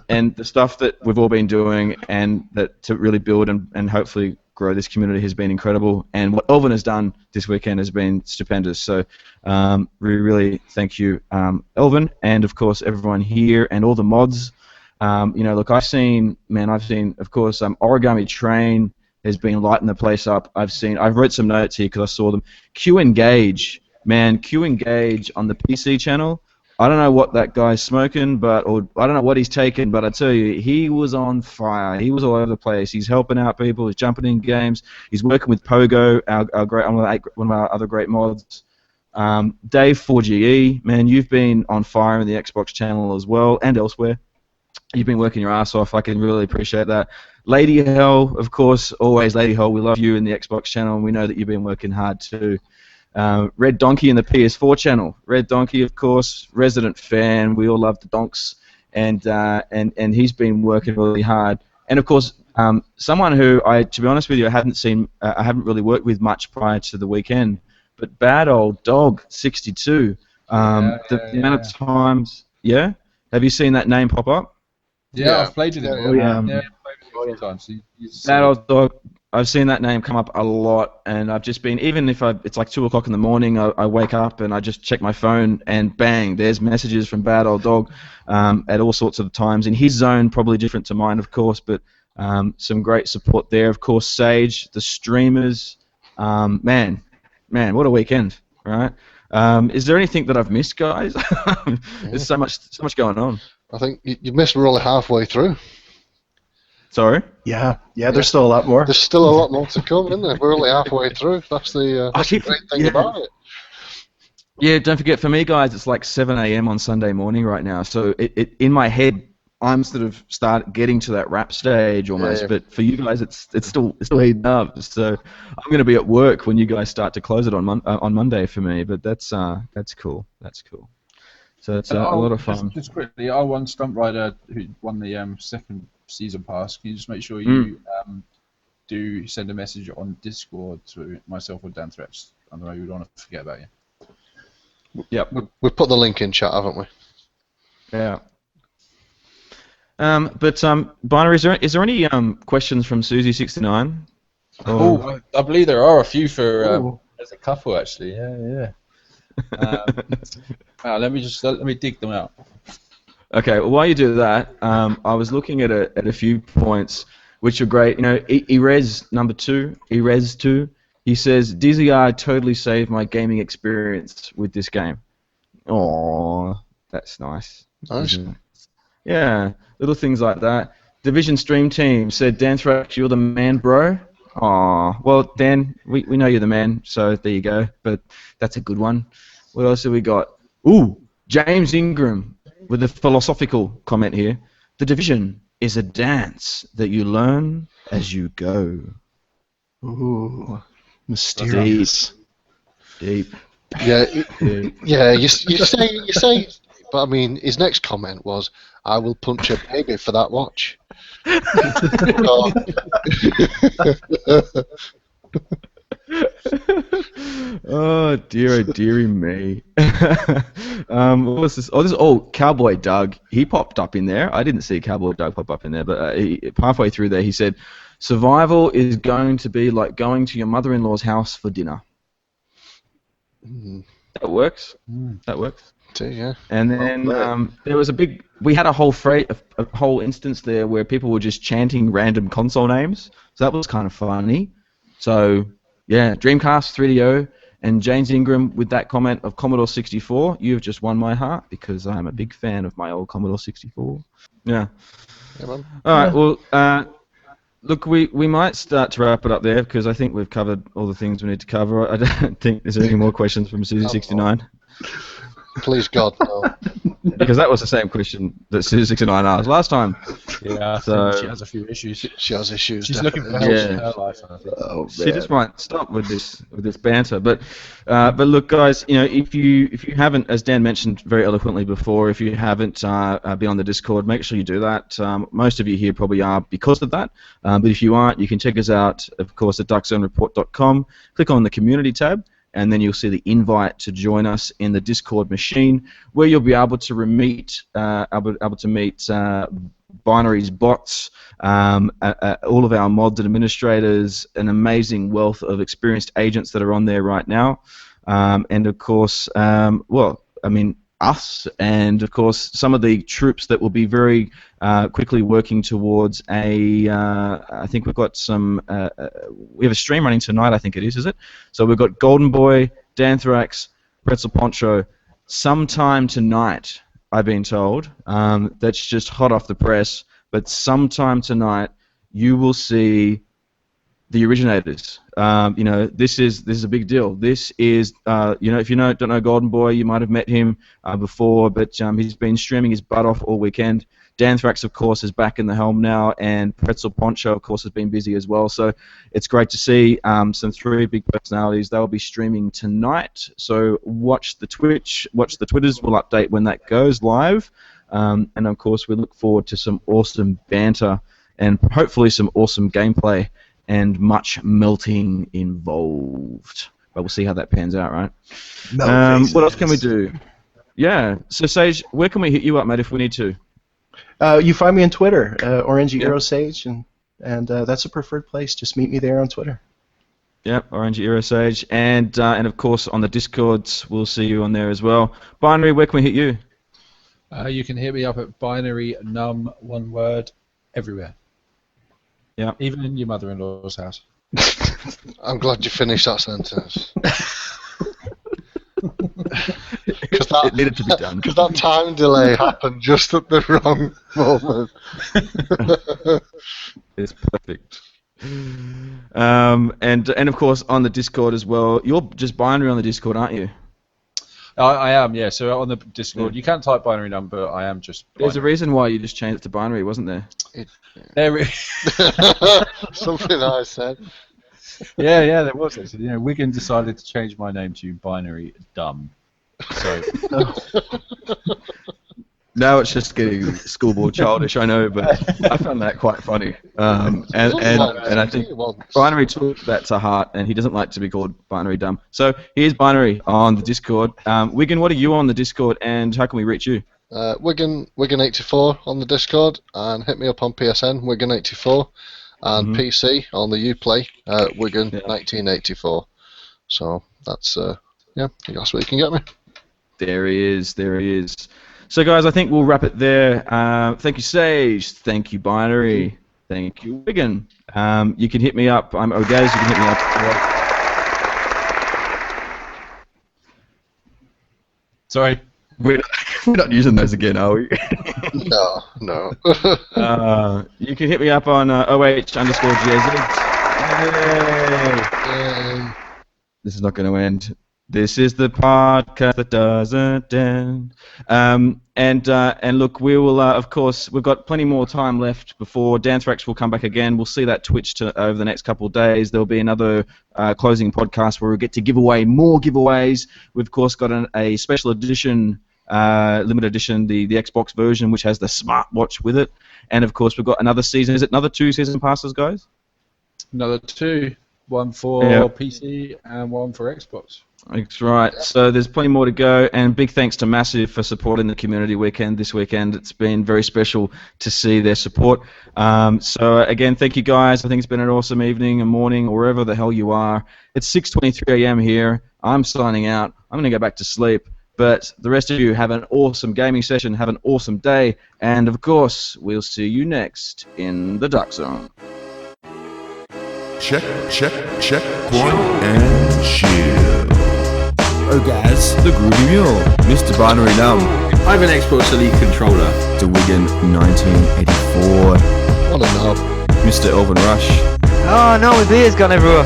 Speaker 1: And the stuff that we've all been doing and that to really build and hopefully grow this community has been incredible. And what Elvin has done this weekend has been stupendous. So we really thank you, Elvin, and of course everyone here and all the mods. Look, I've seen, of course, Origami Train has been lighting the place up. I've wrote some notes here because I saw them. Q Engage on the PC channel. I don't know what that guy's smoking, or I don't know what he's taking, but I tell you, he was on fire. He was all over the place. He's helping out people. He's jumping in games. He's working with Pogo, one of our other great mods. Dave 4GE, man, you've been on fire in the Xbox channel as well and elsewhere. You've been working your ass off. I can really appreciate that. Lady Hell, of course, always Lady Hell. We love you in the Xbox channel, and we know that you've been working hard too. Red Donkey in the PS4 channel. Red Donkey, of course, resident fan. We all love the donks, and he's been working really hard. And of course, someone who to be honest with you, I haven't really worked with much prior to the weekend. But Bad Old Dog 62. The amount of times, yeah. Have you seen that name pop up?
Speaker 6: Yeah, I've played with him.
Speaker 7: Yeah.
Speaker 6: Yeah, I've played with him a few times.
Speaker 1: Bad Old Dog. I've seen that name come up a lot, and I've just been, even if it's like 2 o'clock in the morning, I wake up and I just check my phone, and bang, there's messages from Bad Old Dog at all sorts of times. In his zone, probably different to mine, of course, but some great support there. Of course, Sage, the streamers, man, what a weekend, right? Is there anything that I've missed, guys? There's so much going on.
Speaker 3: I think you missed. We're only halfway through.
Speaker 1: Sorry?
Speaker 7: Yeah, there's still a lot more.
Speaker 3: There's still a lot more to come, isn't there? We're only halfway through. That's the great thing about it.
Speaker 1: Yeah, don't forget, for me, guys, it's like 7 a.m. on Sunday morning right now. So it in my head, I'm sort of getting to that wrap stage almost. Yeah. But for you guys, it's still heating up. So I'm going to be at work when you guys start to close it on Monday for me. But that's cool. That's cool. So it's a lot of fun.
Speaker 6: Just quickly, I won Stump Rider, who won the second season pass. Can you just make sure you do send a message on Discord to myself or Danthrax? I know we don't want to forget about you.
Speaker 1: Yep.
Speaker 3: We've put the link in chat, haven't we?
Speaker 1: Yeah. But Binary, is there any questions from Susie69?
Speaker 6: Oh, I believe there are a few for. There's a couple actually. Yeah. Let me dig them out.
Speaker 1: Okay, well, while you do that, I was looking at a few points which are great. You know, Erez number 2, Erez 2. He says DZR totally saved my gaming experience with this game. Oh, that's nice.
Speaker 3: Nice.
Speaker 1: Yeah, little things like that. Division Stream Team said, Danthrax, you're the man, bro. Aw, well, Dan, we know you're the man, so there you go. But that's a good one. What else have we got? Ooh, James Ingram with a philosophical comment here. The division is a dance that you learn as you go.
Speaker 7: Ooh, mysterious.
Speaker 1: Deep.
Speaker 3: Yeah, yeah. You say, but I mean, his next comment was, "I will punch a baby for that watch."
Speaker 1: Oh dearie me. What was this? Cowboy Doug. He popped up in there. I didn't see Cowboy Doug pop up in there, but halfway through there he said, "Survival is going to be like going to your mother-in-law's house for dinner." That works. That works.
Speaker 3: Yeah.
Speaker 1: And then there was we had a whole instance there where people were just chanting random console names. So that was kind of funny. So yeah, Dreamcast, 3DO, and James Ingram with that comment of Commodore 64. You've just won my heart because I'm a big fan of my old Commodore 64. Yeah.
Speaker 3: Yeah, man.
Speaker 1: All right. Well, look, we might start to wrap it up there because I think we've covered all the things we need to cover. I don't think there's any more questions from Susie69.
Speaker 3: Please God, no.
Speaker 1: Because that was the same question that Susie69 asked last time.
Speaker 6: Yeah, I
Speaker 1: So-
Speaker 6: think she has a few issues.
Speaker 3: She has issues.
Speaker 6: She's looking for
Speaker 3: definitely.
Speaker 6: help
Speaker 1: Yeah.
Speaker 6: in her life, I think.
Speaker 7: Oh,
Speaker 1: She
Speaker 7: man.
Speaker 1: just might stop with this banter, but look, guys, if you haven't, as Dan mentioned very eloquently before, if you haven't been on the Discord, make sure you do that. Most of you here probably are because of that, but if you aren't, you can check us out, of course, at darkzonereport.com. Click on the community tab, and then you'll see the invite to join us in the Discord machine, where you'll be able to meet Binary's bots, all of our mods and administrators, an amazing wealth of experienced agents that are on there right now, and of course, us, and of course some of the troops that will be very quickly working towards I think we've got some. We have a stream running tonight. I think it is it? So we've got Golden Boy, Danthrax, Pretzel Poncho, sometime tonight. I've been told. That's just hot off the press. But sometime tonight, you will see the originators. This is a big deal. This is, if you don't know Golden Boy, you might have met him before, but he's been streaming his butt off all weekend. Danthrax, of course, is back in the helm now, and Pretzel Poncho, of course, has been busy as well. So it's great to see some three big personalities. They'll be streaming tonight. So watch the Twitch, watch the Twitters. We'll update when that goes live. And of course, we look forward to some awesome banter and hopefully some awesome gameplay and much melting involved. But we'll see how that pans out, right? What else can we do? Yeah. So Sage, where can we hit you up, mate, if we need to?
Speaker 7: You find me on Twitter, Orenji
Speaker 1: Yeah.
Speaker 7: Sage, and that's a preferred place. Just meet me there on Twitter.
Speaker 1: Yep, Orenji Sage, and of course on the Discords, we'll see you on there as well. Binary, where can we hit you?
Speaker 6: You can hit me up at binary num, one word, everywhere.
Speaker 1: Yeah.
Speaker 6: Even in your mother-in-law's house.
Speaker 3: I'm glad you finished that sentence.
Speaker 1: It needed to be done.
Speaker 3: Because that time delay happened just at the wrong moment.
Speaker 1: It's perfect. And of course on the Discord as well. You're just Binary on the Discord, aren't you?
Speaker 6: I am, yeah. So on the Discord, you can type binary number. I am just.
Speaker 1: There's a reason why you just changed it to Binary, wasn't there?
Speaker 6: There
Speaker 3: Something I said.
Speaker 6: yeah, there was. Actually. Wigan decided to change my name to Binary Dumb. So.
Speaker 1: Now it's just getting schoolboy childish, I know, but I found that quite funny. And I think Binary took that to heart, and he doesn't like to be called Binary Dumb. So here's Binary on the Discord. Wigan, what are you on the Discord, and how can we reach you?
Speaker 3: Wigan84 on the Discord, and hit me up on PSN, Wigan84, and PC on the Uplay, Wigan1984. So that's that's where you can get me.
Speaker 1: There he is. So guys, I think we'll wrap it there. Thank you, Sage. Thank you, Binary. Thank you, Wigan. You can hit me up. I'm Ogaz. You can hit me up.
Speaker 6: Sorry.
Speaker 1: We're not using those again, are we?
Speaker 3: No.
Speaker 1: You can hit me up on OH_GZ. This is not going to end. This is the podcast that doesn't end. And look, we will, of course, we've got plenty more time left before Danthrax will come back again. We'll see that Twitch over the next couple of days. There'll be another closing podcast where we get to give away more giveaways. We've, of course, got a special edition, limited edition, the Xbox version, which has the smartwatch with it. And, of course, we've got another season. Is it another 2 season passes, guys?
Speaker 6: Another 2. One for PC and one for Xbox.
Speaker 1: That's right. So there's plenty more to go, and big thanks to Massive for supporting the community weekend this weekend. It's been very special to see their support. So again, thank you guys. I think it's been an awesome evening and morning, or wherever the hell you are. It's 6:23 a.m. here. I'm signing out. I'm going to go back to sleep. But the rest of you have an awesome gaming session. Have an awesome day, and of course, we'll see you next in the Dark Zone.
Speaker 9: Check, point and chill. Oh guys, the Groovy Mule, Mr. Binary Numb,
Speaker 2: I have an Xbox Elite controller.
Speaker 9: The Wigan 1984,
Speaker 3: What a knob.
Speaker 9: Mr. Elvin Rush,
Speaker 4: Oh no, my beer's gone everywhere.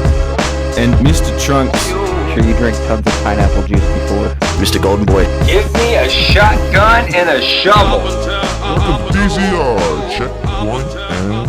Speaker 9: and Mr. Trunks.
Speaker 10: Sure you drank tons of pineapple juice before.
Speaker 9: Mr. Golden Boy.
Speaker 5: Give me a shotgun and a shovel.
Speaker 9: Welcome to DZR, checkpoint and